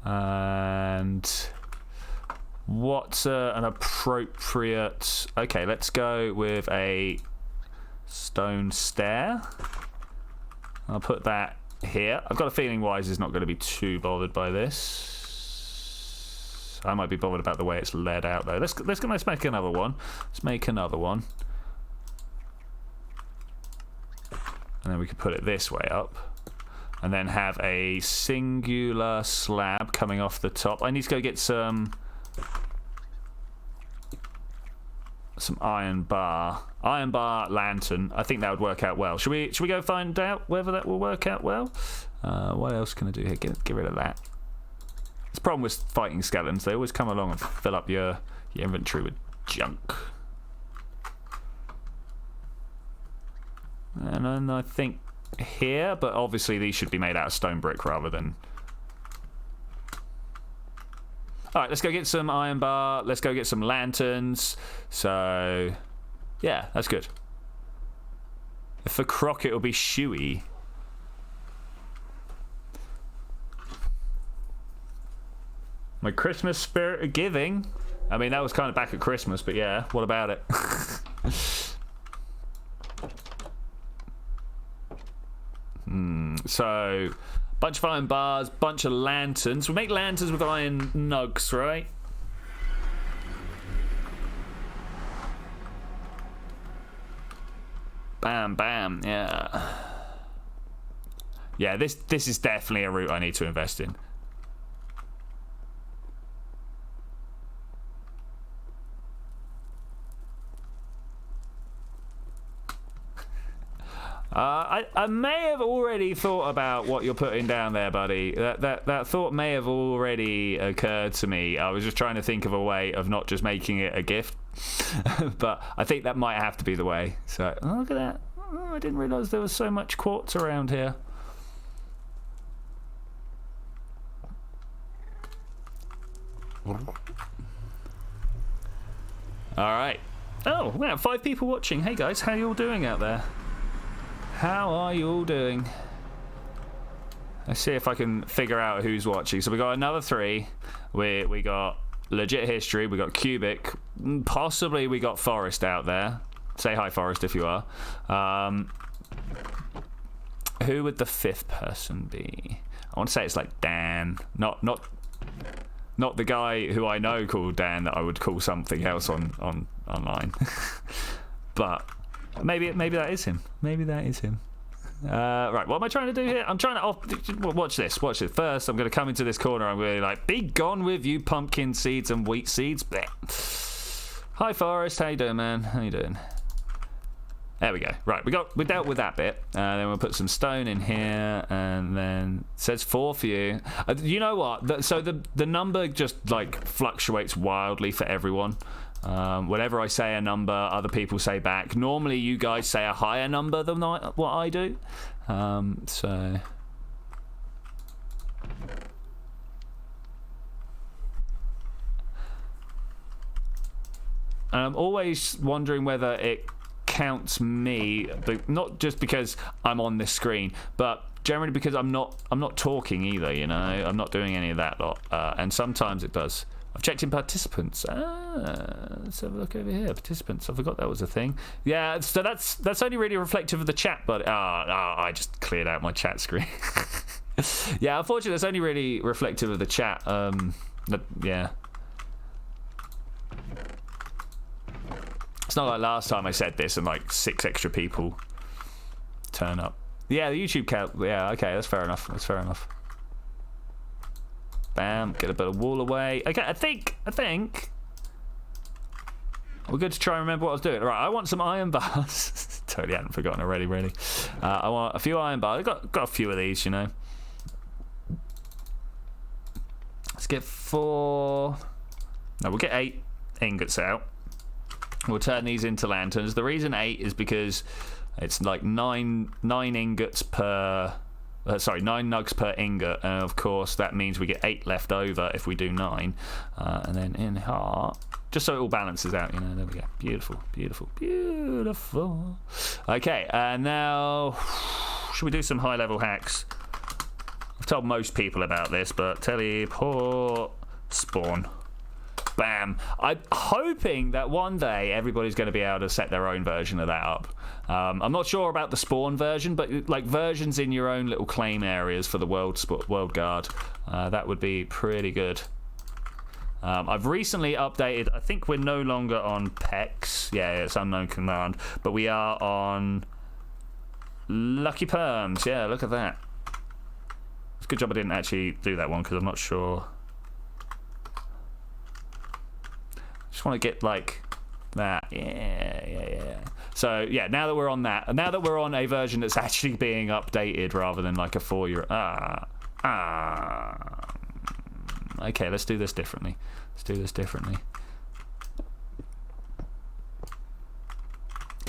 And what's an appropriate... Okay, let's go with a stone stair. I'll put that here. I've got a feeling Wise is not going to be too bothered by this. I might be bothered about the way it's laid out, though. Let's make another one. Let's make another one. And then we can put it this way up. And then have a singular slab coming off the top. I need to go get some iron bar. Iron bar lantern. I think that would work out well. Should we go find out whether that will work out well? What else can I do here? Get rid of that. The problem with fighting skeletons, they always come along and fill up your inventory with junk. And then I think here, but obviously these should be made out of stone brick rather than... Alright, let's go get some iron bar. Let's go get some lanterns. So, yeah, that's good. For Croc, it'll be shoey. My Christmas spirit of giving. I mean, that was kind of back at Christmas, but yeah, what about it? So, bunch of iron bars, bunch of lanterns. We make lanterns with iron nugs, right? Bam, bam, yeah. Yeah, this is definitely a route I need to invest in. I may have already thought about what you're putting down there, buddy. That thought may have already occurred to me. I was just trying to think of a way of not just making it a gift. But I think that might have to be the way. So, look at that. Oh, I didn't realise there was so much quartz around here. Alright. Oh, wow, 5 people watching. Hey guys, how you all doing out there? How are you all doing? Let's see if I can figure out who's watching. So we got another 3. We got Legit History. We got Cubic. Possibly we got Forest out there. Say hi, Forest, if you are. Who would the 5th person be? I want to say it's like Dan. Not the guy who I know called Dan that I would call something else online. But maybe that is him. Maybe that is him. Right, what am I trying to do here? I'm trying to... watch this. First, I'm going to come into this corner. I'm going to be like, be gone with you pumpkin seeds and wheat seeds. Blech. Hi, Forrest. How you doing, man? How you doing? There we go. Right, we dealt with that bit. Then we'll put some stone in here, and then it says 4 for you. You know what? So the number just like fluctuates wildly for everyone. Whenever I say a number, other people say back. Normally, you guys say a higher number than what I do. So. And I'm always wondering whether it counts me, but not just because I'm on this screen, but generally because I'm not talking either. You know, I'm not doing any of that lot, and sometimes it does. I've checked in participants. Let's have a look over here. Participants. I forgot that was a thing. Yeah, so that's only really reflective of the chat, but I just cleared out my chat screen. Yeah, unfortunately, that's only really reflective of the chat. Yeah. It's not like last time I said this and like 6 extra people turn up. Yeah, the YouTube count. Yeah, okay, that's fair enough. Bam, get a bit of wall away. Okay, I think we're good to try and remember what I was doing. Right, I want some iron bars. Totally hadn't forgotten already, really. I want a few iron bars. I've got a few of these, you know. Let's get 4. No, we'll get 8 ingots out. We'll turn these into lanterns. The reason 8 is because it's like 9 ingots per... 9 nugs per ingot, and of course that means we get 8 left over if we do 9. And then in heart, just so it all balances out, you know. There we go. Beautiful, beautiful, beautiful. Okay, now should we do some high-level hacks? I've told most people about this, but teleport spawn. Bam. I'm hoping that one day everybody's going to be able to set their own version of that up. I'm not sure about the spawn version, but like versions in your own little claim areas for the world guard. That would be pretty good. I've recently updated. I think we're no longer on PEX. Yeah, it's unknown command, but we are on Lucky Perms. Yeah, look at that. It's a good job I didn't actually do that one because I'm not sure. Just want to get like that. Yeah. So yeah, now that we're on that, and now that we're on a version that's actually being updated rather than like a 4-year. Okay, let's do this differently. Because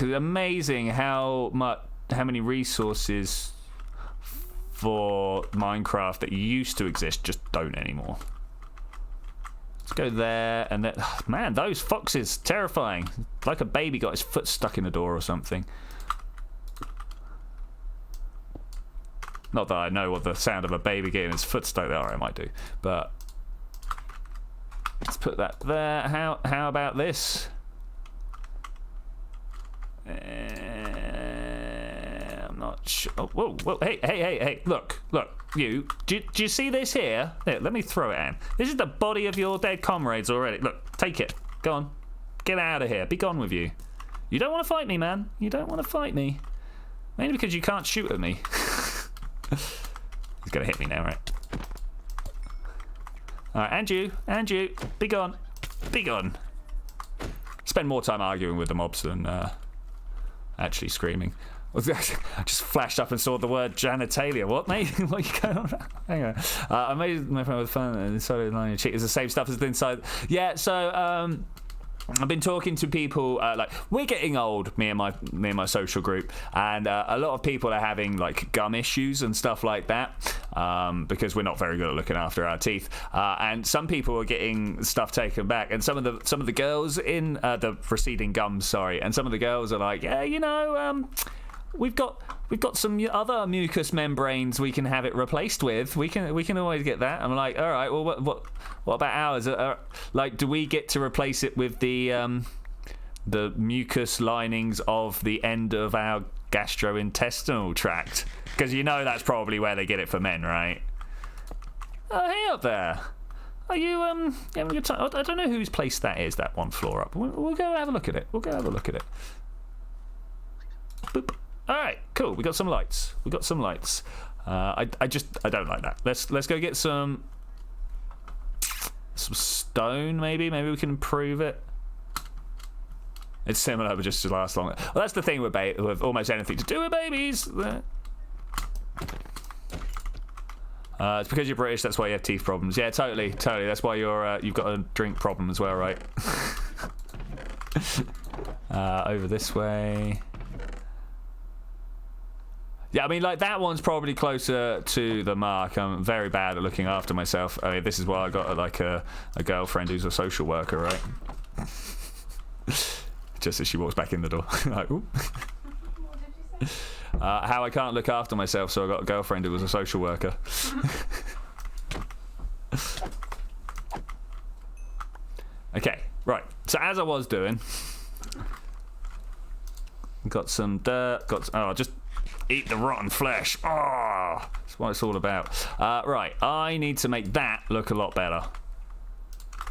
it's amazing how many resources for Minecraft that used to exist just don't anymore. Let's go there, and then, man, those foxes, terrifying. Like a baby got his foot stuck in a door or something. Not that I know what the sound of a baby getting his foot stuck there, I might do, but let's put that there. How about this? I'm not sure. Oh, whoa, hey, look. Do you see this here? Here, let me throw it in. This is the body of your dead comrades already. Look, take it. Go on. Get out of here. Be gone with you. You don't want to fight me, man. You don't want to fight me. Mainly because you can't shoot at me. He's going to hit me now, right? Alright, and you. Be gone. Spend more time arguing with the mobs than actually screaming. I just flashed up and saw the word genitalia. What, mate? What are you going on? Hang on. I made my friend with fun and decided line of cheek is the same stuff as inside. Yeah, so I've been talking to people like we're getting old, me and my social group, and a lot of people are having like gum issues and stuff like that because we're not very good at looking after our teeth, and some people are getting stuff taken back, and some of the girls in the receding gums, and some of the girls are like, yeah, you know, we've got some other mucous membranes we can have it replaced with. We can always get that. I'm like, all right, well, what about ours? Like, do we get to replace it with the mucus linings of the end of our gastrointestinal tract? Because you know that's probably where they get it for men, right? Oh, hey up there. Are you having a good time? I don't know whose place that is. That one floor up. We'll go have a look at it. Boop. All right, cool. We got some lights. I don't like that. Let's go get some stone. Maybe we can improve it. It's similar, but just to last longer. Well, that's the thing with almost anything to do with babies. It's because you're British. That's why you have teeth problems. Yeah, totally. That's why you've got a drink problem as well, right? Over this way. Yeah, I mean, like, that one's probably closer to the mark. I'm very bad at looking after myself. I mean, this is why I got, like, a girlfriend who's a social worker, right? Just as she walks back in the door. Like, ooh. What did you say? How I can't look after myself, so I got a girlfriend who was a social worker. Okay, right. So as I was doing, got some dirt. Just eat the rotten flesh. Oh, that's what it's all about. Right, I need to make that look a lot better.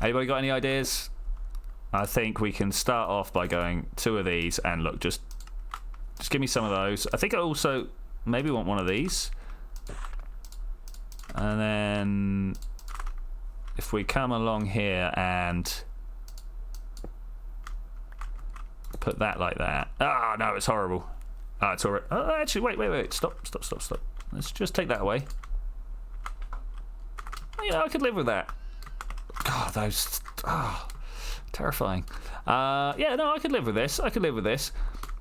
Anybody got any ideas? I think we can start off by going 2 of these, and look, just give me some of those. I think I also maybe want one of these. And then if we come along here and put that like that. Ah, no, it's horrible. Ah, it's alright. Oh, actually, wait. Stop. Let's just take that away. You know, I could live with that. God, those... terrifying. Yeah, no, I could live with this.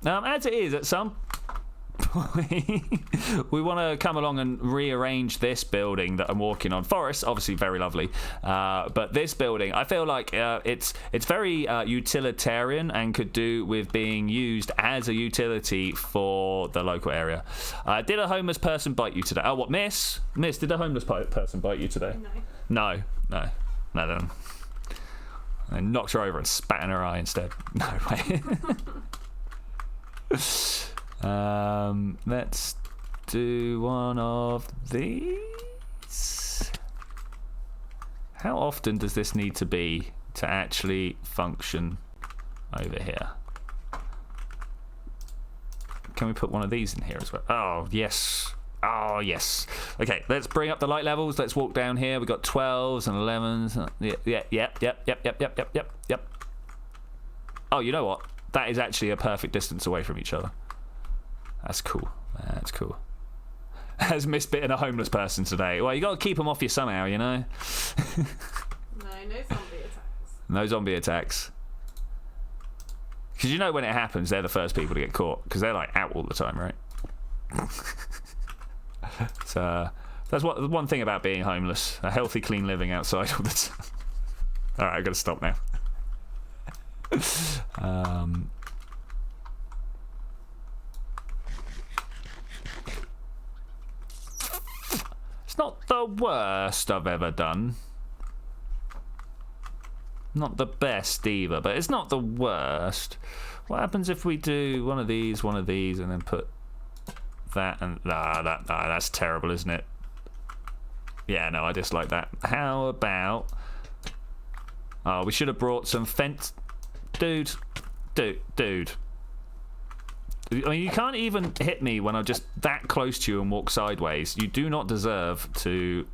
As it is, at some we want to come along and rearrange this building that I'm walking on. Forest, obviously very lovely, but this building, I feel like it's very utilitarian and could do with being used as a utility for the local area. Did a homeless person bite you today? Oh, what, Miss? Miss, did a homeless person bite you today? No. Then. I knocked her over and spat in her eye instead. No way. Let's do one of these. How often does this need to be to actually function over here? Can we put one of these in here as well? Oh, yes. Oh, yes. Okay, let's bring up the light levels. Let's walk down here. We've got 12s and 11s. Yep. Oh, you know what? That is actually a perfect distance away from each other. That's cool. That's cool. Has misbitten a homeless person today. Well, you got to keep them off you somehow, you know? No zombie attacks. No zombie attacks. Because you know when it happens, they're the first people to get caught. Because they're, like, out all the time, right? So that's one thing about being homeless. A healthy, clean living outside all the time. Alright, I've got to stop now. It's not the worst I've ever done. Not the best either, but it's not the worst. What happens if we do one of these, and then put that and that's terrible, isn't it? Yeah, no, I dislike that. How about... Oh, we should have brought some fence... Dude. I mean, you can't even hit me when I'm just that close to you and walk sideways. You do not deserve to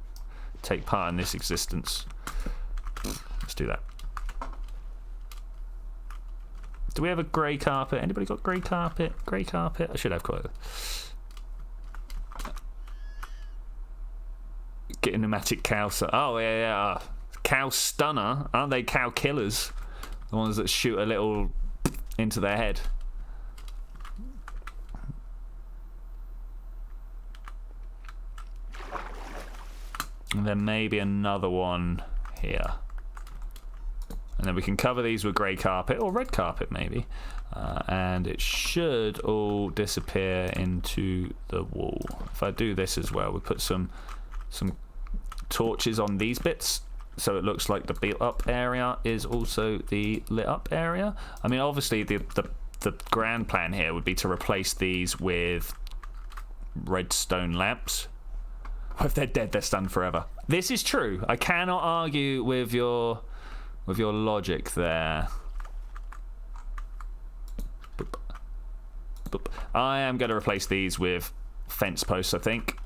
take part in this existence. Let's do that. Do we have a grey carpet? Anybody got grey carpet? Grey carpet? I should have quite a... Get a pneumatic cow... Oh, yeah. Cow stunner. Aren't they cow killers? The ones that shoot a little into their head. And then maybe another one here. And then we can cover these with grey carpet or red carpet maybe. And it should all disappear into the wall. If I do this as well, we put some torches on these bits. So it looks like the built up area is also the lit up area. I mean, obviously the grand plan here would be to replace these with redstone lamps. If they're dead, they're stunned forever. This is true. I cannot argue with your logic there. Boop. Boop. I am going to replace these with fence posts, I think.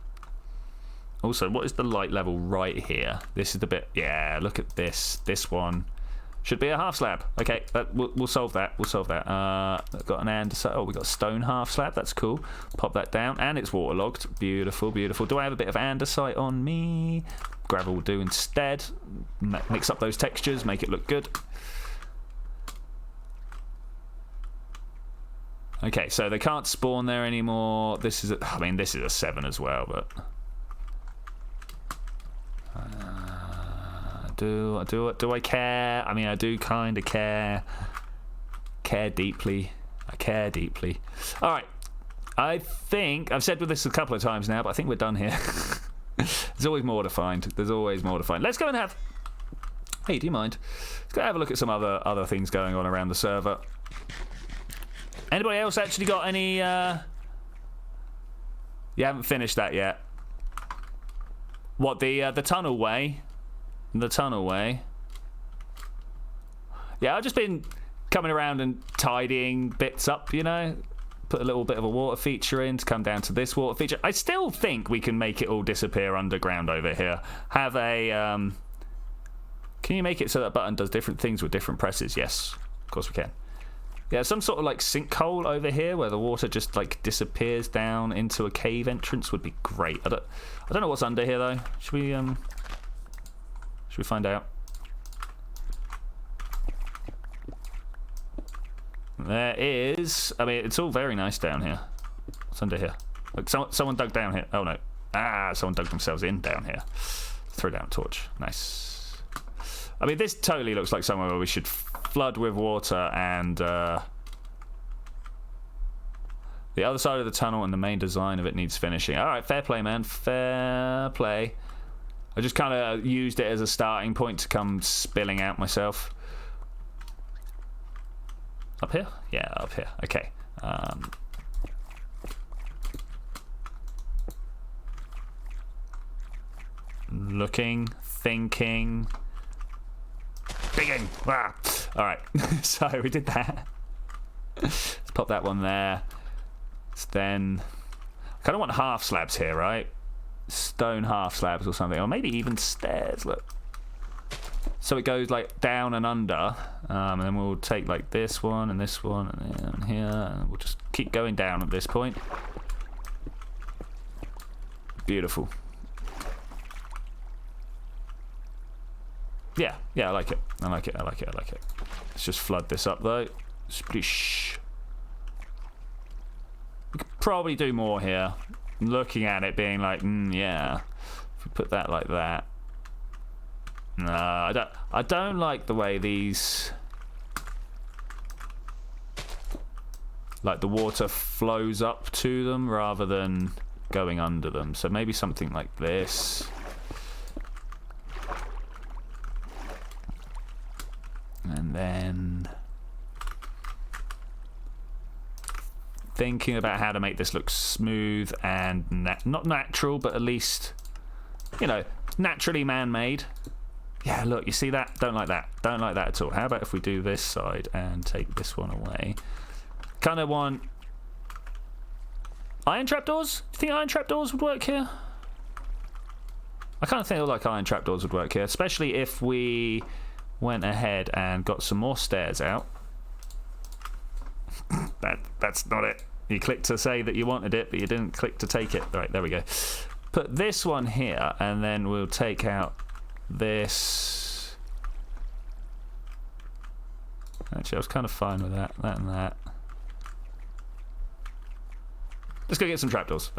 Also, what is the light level right here? This is the bit... Yeah, look at this. This one should be a half slab. Okay, we'll solve that. We'll solve that. I've got an andesite. Oh, we got stone half slab. That's cool. Pop that down. And it's waterlogged. Beautiful, beautiful. Do I have a bit of andesite on me? Gravel will do instead. Mix up those textures. Make it look good. Okay, so they can't spawn there anymore. This is I mean, this is a 7 as well, but... Do I care? I mean, I do kind of care. Care deeply. I care deeply. All right. I think I've said with this a couple of times now, but I think we're done here. There's always more to find. There's always more to find. Let's go and have... Hey, do you mind? Let's go have a look at some other things going on around the server. Anybody else actually got any... You haven't finished that yet. What, the tunnel way? The tunnel way. Yeah, I've just been coming around and tidying bits up, you know. Put a little bit of a water feature in to come down to this water feature. I still think we can make it all disappear underground over here. Have a... Can you make it so that button does different things with different presses? Yes, of course we can. Yeah, some sort of like sinkhole over here where the water just like disappears down into a cave entrance would be great. I don't know what's under here though. Should we find out? There is... I mean, it's all very nice down here. What's under here? Look, someone dug down here. Oh no. Ah, someone dug themselves in down here. Throw down a torch. Nice. I mean, this totally looks like somewhere where we should flood with water and the other side of the tunnel and the main design of it needs finishing. Alright, fair play, man. Fair play. I just kind of used it as a starting point to come spilling out myself. Up here? Yeah, up here. Okay. Looking, thinking, digging. Ah. All right. So we did that. Let's pop that one there. Then I kind of want half slabs here, right? Stone half slabs or something, or maybe even stairs. Look. So it goes like down and under, and then we'll take like this one and this one and here, and we'll just keep going down at this point. Beautiful. Yeah, I like it. I like it. Let's just flood this up though. Splish. We could probably do more here. Looking at it being like, yeah. If we put that like that. No, I don't like the way these, like the water flows up to them rather than going under them. So maybe something like this. And then thinking about how to make this look smooth and not natural, but at least, you know, naturally man-made. Yeah, look, you see that? Don't like that. Don't like that at all. How about if we do this side and take this one away? Kind of want iron trapdoors? Do you think iron trapdoors would work here? I kind of think like iron trapdoors would work here, especially if we went ahead and got some more stairs out. That's not it. You clicked to say that you wanted it, but you didn't click to take it. Right, there we go. Put this one here, and then we'll take out this. Actually, I was kind of fine with that and that. Let's go get some trapdoors.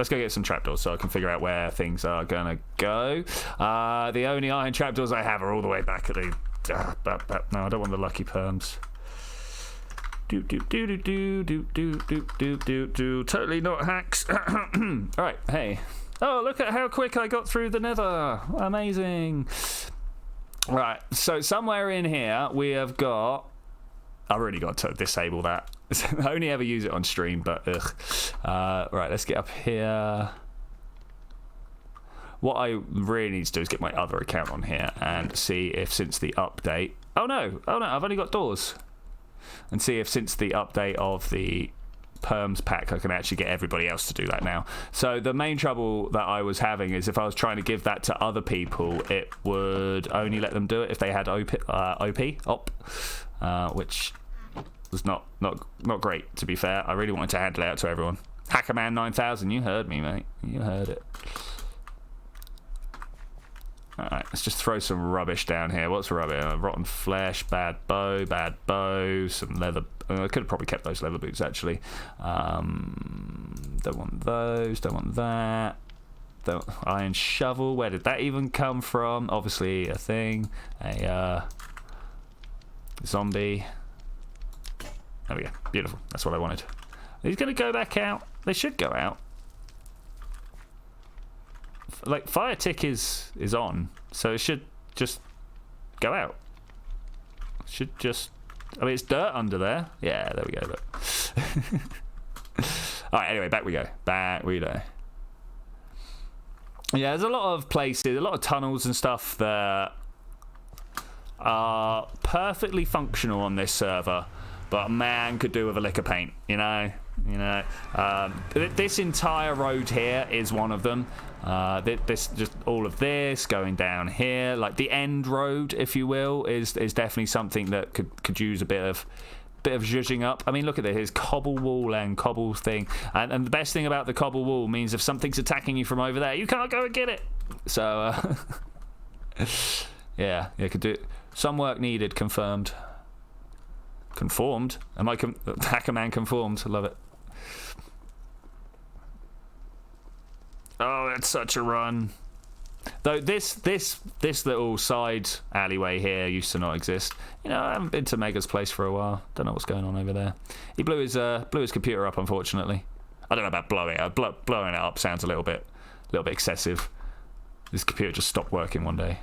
So I can figure out where things are gonna go. The only iron trapdoors I have are all the way back at the no, I don't want the lucky perms. Totally not hacks. Alright, hey. Oh, look at how quick I got through the nether. Amazing. Right, so somewhere in here we have got... I've already got to disable that. I only ever use it on stream, but ugh. Right, let's get up here. What I really need to do is get my other account on here and see if since the update... Oh no, I've only got doors. And see if since the update of the perms pack I can actually get everybody else to do that now. So the main trouble that I was having is if I was trying to give that to other people, it would only let them do it if they had OP, which was not great, to be fair. I really wanted to hand it out to everyone. Hackerman 9000, you heard me, mate. You heard it. Alright, let's just throw some rubbish down here. What's rubbish? Rotten flesh, bad bow, some leather. I could have probably kept those leather boots, actually. Don't want those, don't want that. Iron shovel, where did that even come from? Obviously a thing. A zombie. There we go. Beautiful. That's what I wanted. He's going to go back out. They should go out. Like, fire tick is on, so it should just go out. Should just... I mean, it's dirt under there. Yeah, there we go, look. Alright, anyway, back we go. Yeah, there's a lot of places, a lot of tunnels and stuff that are perfectly functional on this server, but a man could do with a lick of paint, you know. This entire road here is one of them. This just all of this going down here, like the end road, if you will, is definitely something that could use a bit of zhuzhing up. I mean, look at this. Here's cobble wall and cobble thing, and the best thing about the cobble wall means if something's attacking you from over there, you can't go and get it. So yeah, could do some work needed. Conformed. Am I Hackerman conformed? I love it. Oh, it's such a run. Though this little side alleyway here used to not exist. You know, I haven't been to Mega's place for a while. Don't know what's going on over there. He blew his computer up, unfortunately. I don't know about blowing it up. Blowing it up sounds a little bit excessive. This computer just stopped working one day.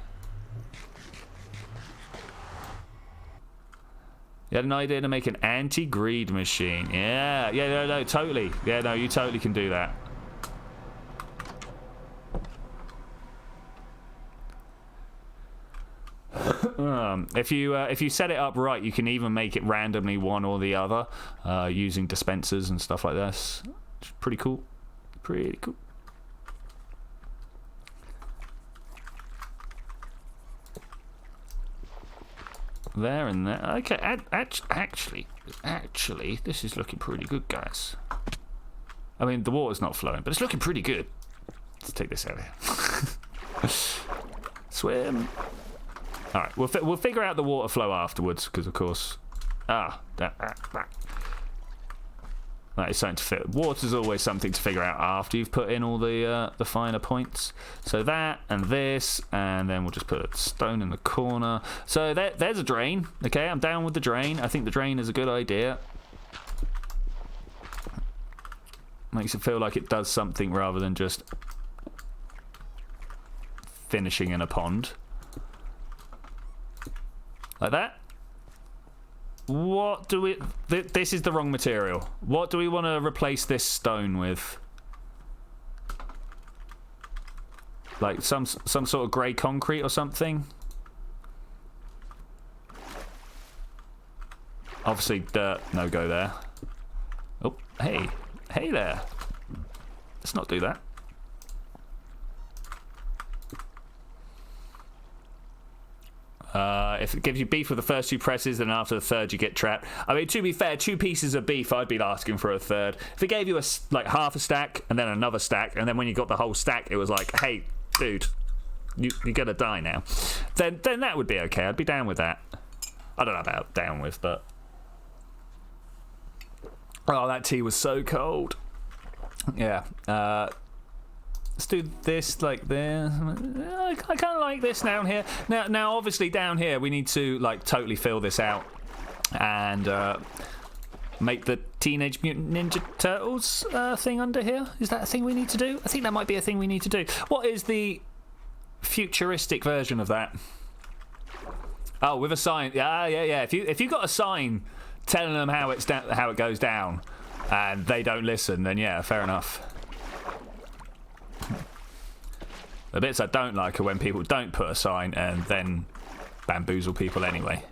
You had an idea to make an anti-greed machine. Yeah, no, totally. Yeah, no, you totally can do that. If you set it up right, you can even make it randomly one or the other, using dispensers and stuff like this. It's pretty cool. Pretty cool. There and there. Okay, actually, this is looking pretty good, guys. I mean, the water's not flowing, but it's looking pretty good. Let's take this out here. Swim. All right, we'll figure out the water flow afterwards, because of course, that is something to fit. Water's always something to figure out after you've put in all the finer points. So that and this, and then we'll just put a stone in the corner. So there's a drain. Okay, I'm down with the drain. I think the drain is a good idea. Makes it feel like it does something rather than just finishing in a pond. Like that. What do we... this is the wrong material. What do we want to replace this stone with? Like some sort of grey concrete or something? Obviously dirt, no go there. Oh, hey. Hey there. Let's not do that. If it gives you beef with the first two presses, then after the third you get trapped. I mean, to be fair, 2 pieces of beef, I'd be asking for a third. If it gave you like half a stack and then another stack, and then when you got the whole stack, it was like, hey, dude, you're gonna die now. Then that would be okay. I'd be down with that. I don't know about down with, but oh, that tea was so cold. Yeah. Let's do this like this. I kind of like this down here. Now, obviously down here we need to like totally fill this out and make the Teenage Mutant Ninja Turtles thing under here. Is that a thing we need to do? I think that might be a thing we need to do. What is the futuristic version of that? Oh, with a sign. Yeah. If you got a sign telling them how it goes down, and they don't listen, then yeah, fair enough. The bits I don't like are when people don't put a sign and then bamboozle people anyway.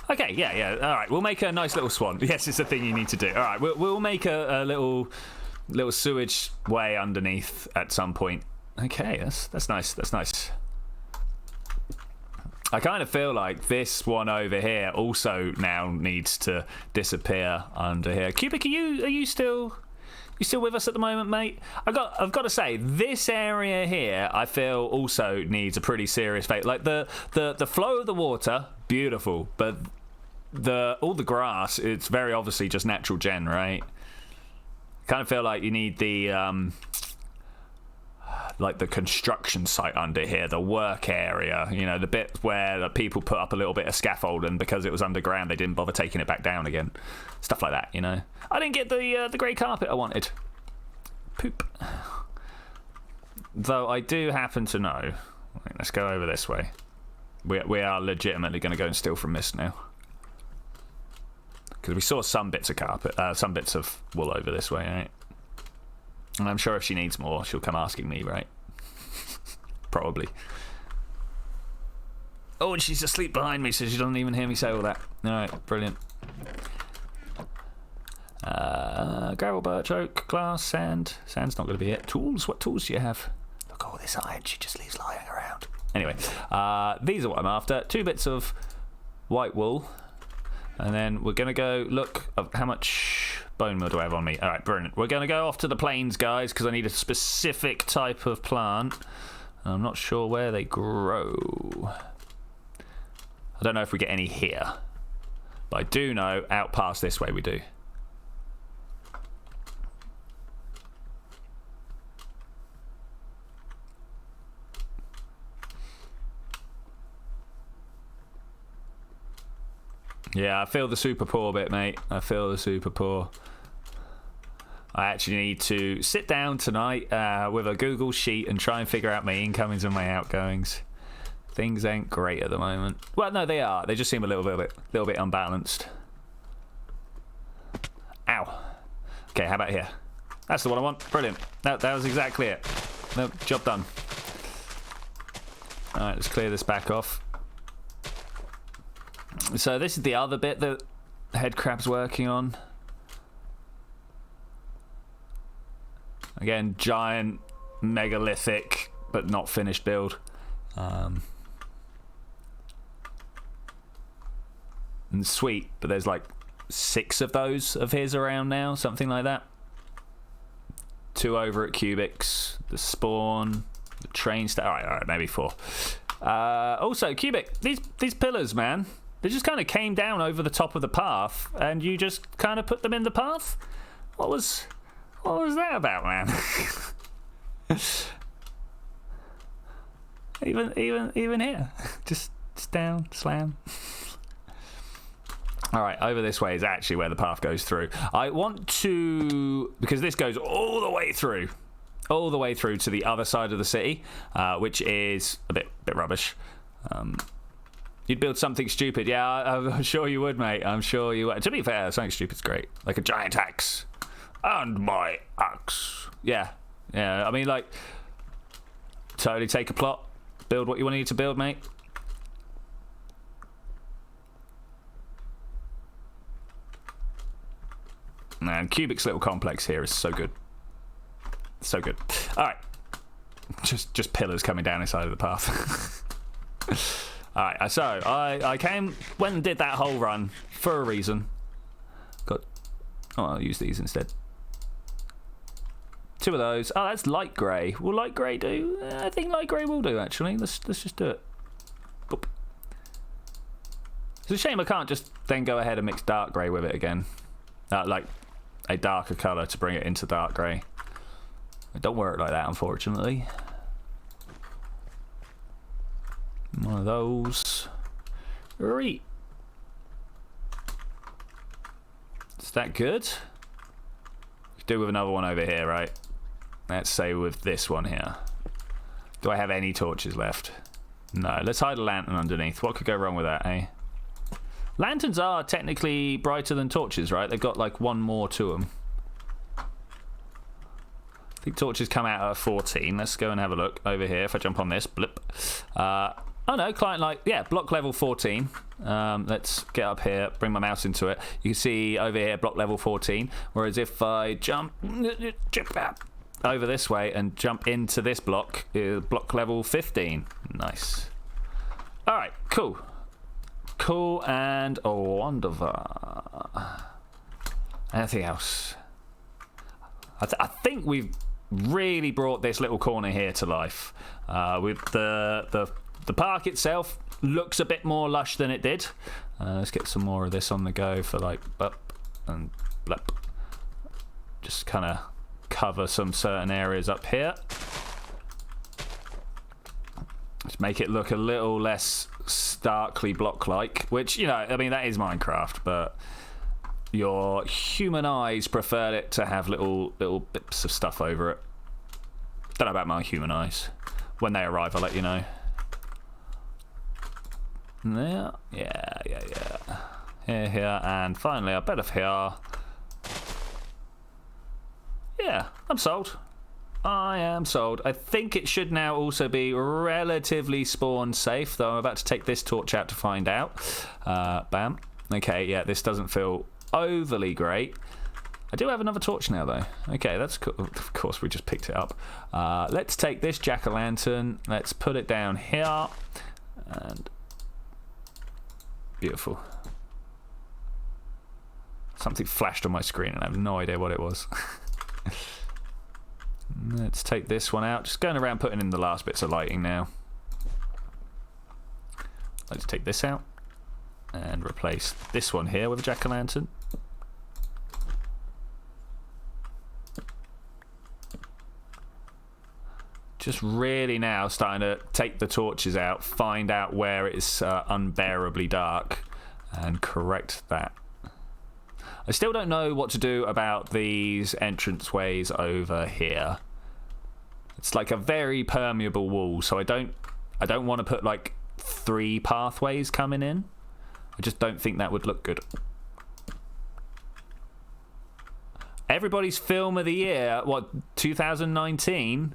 Okay, yeah. All right, we'll make a nice little swan. Yes, it's a thing you need to do. All right, we'll make a little sewage way underneath at some point. Okay, that's nice. That's nice. I kind of feel like this one over here also now needs to disappear under here. Cubic, are you still with us at the moment, mate? I've got to say, this area here, I feel also needs a pretty serious fate. Like the flow of the water, beautiful, but all the grass, it's very obviously just natural gen, right? Kind of feel like you need the like the construction site under here, the work area, you know, the bit where the people put up a little bit of scaffold, and because it was underground, they didn't bother taking it back down again. Stuff like that, you know. I didn't get the grey carpet I wanted. Poop. Though I do happen to know. Let's go over this way. We are legitimately going to go and steal from Mist now, because we saw some bits of carpet, some bits of wool over this way, right? And I'm sure if she needs more, she'll come asking me, right? Probably. Oh, and she's asleep behind me, so she doesn't even hear me say all that. Alright, brilliant. Gravel, birch, oak, glass, sand. Sand's not going to be it. Tools? What tools do you have? Look, all this iron she just leaves lying around. Anyway, these are what I'm after. 2 bits of white wool. And then we're going to go look at how much bone meal do I have on me. All right, brilliant. We're going to go off to the plains, guys, because I need a specific type of plant. I'm not sure where they grow. I don't know if we get any here. But I do know out past this way we do. Yeah, I feel the super poor bit, mate. I feel the super poor. I actually need to sit down tonight with a Google sheet and try and figure out my incomings and my outgoings. Things ain't great at the moment. Well, no, they are. They just seem a little bit unbalanced. Ow. Okay, how about here? That's the one I want. Brilliant. That was exactly it. No, job done. All right, let's clear this back off. So this is the other bit that Headcrab's working on. Again, giant, megalithic, but not finished build. And sweet, but there's like 6 of those of his around now, something like that. 2 over at Cubics, the spawn, the train all right, maybe 4. Also, Cubic, these pillars, man, they just kind of came down over the top of the path, and you just kind of put them in the path. What was that about, man? even here, just down, slam. All right, over this way is actually where the path goes through. I want to, because this goes all the way through to the other side of the city, which is a bit rubbish. You'd build something stupid. Yeah, I'm sure you would, mate. I'm sure you would. To be fair, something stupid's great. Like a giant axe. And my axe. Yeah. I mean, like, totally take a plot. Build what you need to build, mate. And Cubic's little complex here is so good. So good. All right. Just pillars coming down inside of the path. All right. So I went and did that whole run for a reason. I'll use these instead. 2 of those. Oh, that's light grey. Will light grey do? I think light grey will do, actually. Let's just do it. Boop. It's a shame I can't just then go ahead and mix dark grey with it again. Like a darker colour to bring it into dark grey. It don't work like that, unfortunately. One of those. Right. Is that good? We could do with another one over here, right? Let's say with this one here. Do I have any torches left? No. Let's hide a lantern underneath. What could go wrong with that, eh? Lanterns are technically brighter than torches, right? They've got like 1 more to them. I think torches come out at 14. Let's go and have a look over here. If I jump on this, blip. Oh no, client light. Yeah, block level 14. Let's get up here, bring my mouse into it. You can see over here, block level 14. Whereas if I jump over this way and jump into this block, block level 15. Nice. All right, cool. Cool and wonderful. Anything else? I think we've really brought this little corner here to life. With the park itself looks a bit more lush than it did. Let's get some more of this on the go for like up and blep. Just kind of cover some certain areas up here. Let's make it look a little less starkly block-like, which, you know, I mean, that is Minecraft, but your human eyes preferred it to have little bits of stuff over it. Don't know about my human eyes. When they arrive, I'll let you know. There, yeah. Here, and finally a bit of here. Yeah, I'm sold. I am sold. I think it should now also be relatively spawn safe, though I'm about to take this torch out to find out. Bam. Okay, yeah, this doesn't feel overly great. I do have another torch now, though. Okay, that's cool. Of course, we just picked it up. Let's take this jack-o'-lantern. Let's put it down here. And beautiful. Something flashed on my screen, and I have no idea what it was. Let's take this one out. Just going around putting in the last bits of lighting now. Let's take this out and replace this one here with a jack-o'-lantern. Just really now starting to take the torches out, find out where it's unbearably dark, and correct that. I still don't know what to do about these entranceways over here. It's like a very permeable wall, so I don't want to put like 3 pathways coming in. I just don't think that would look good. Everybody's film of the year, what, 2019?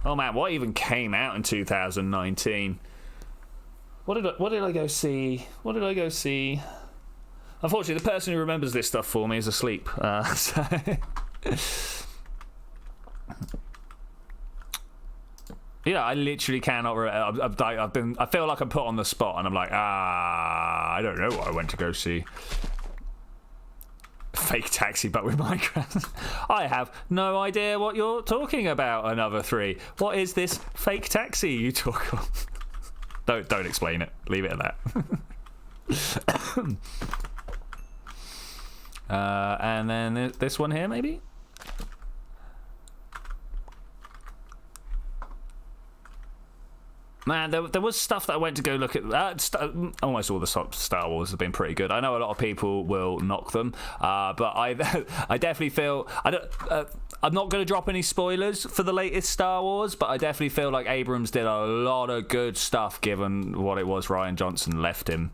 Oh man, what even came out in 2019? What did I go see? What did I go see? Unfortunately, the person who remembers this stuff for me is asleep. So you know, I literally cannot. I feel like I'm put on the spot, and I'm like, I don't know what I went to go see. Fake Taxi, but with Minecraft. I have no idea what you're talking about. Another 3. What is this Fake Taxi you talk of? Don't explain it. Leave it at that. And then this one here, maybe. Man, there was stuff that I went to go look at. Almost all the Star Wars have been pretty good. I know a lot of people will knock them, but I definitely feel I'm not going to drop any spoilers for the latest Star Wars, but I definitely feel like Abrams did a lot of good stuff given what it was Rian Johnson left him.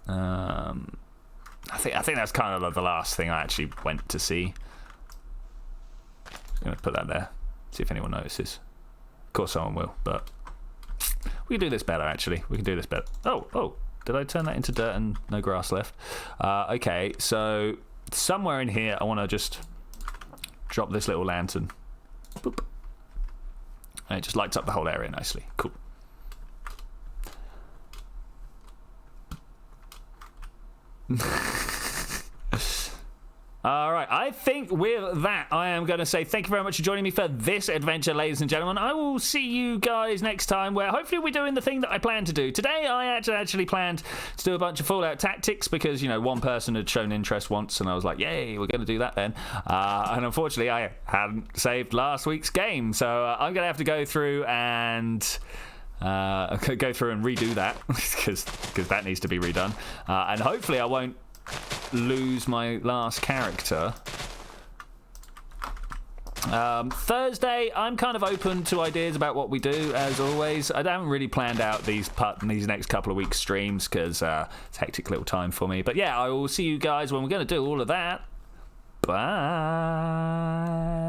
I think that's kind of like the last thing I actually went to see. I'm going to put that there, see if anyone notices. Of course someone will, but we can do this better, actually. We can do this better. Oh, did I turn that into dirt and no grass left? Okay, so somewhere in here I want to just drop this little lantern. Boop. And it just lights up the whole area nicely. Cool. Alright, I think with that I am going to say thank you very much for joining me for this adventure, ladies and gentlemen. I will see you guys next time, where hopefully we're doing the thing that I planned to do. Today I actually planned to do a bunch of Fallout Tactics because, you know, one person had shown interest once and I was like, yay, we're going to do that then. And unfortunately I hadn't saved last week's game, so I'm going to have to go through and redo that because that needs to be redone. And hopefully I won't lose my last character. Thursday, I'm kind of open to ideas about what we do, as always. I haven't really planned out these next couple of weeks streams because it's a hectic little time for me. But yeah, I will see you guys when we're going to do all of that. Bye.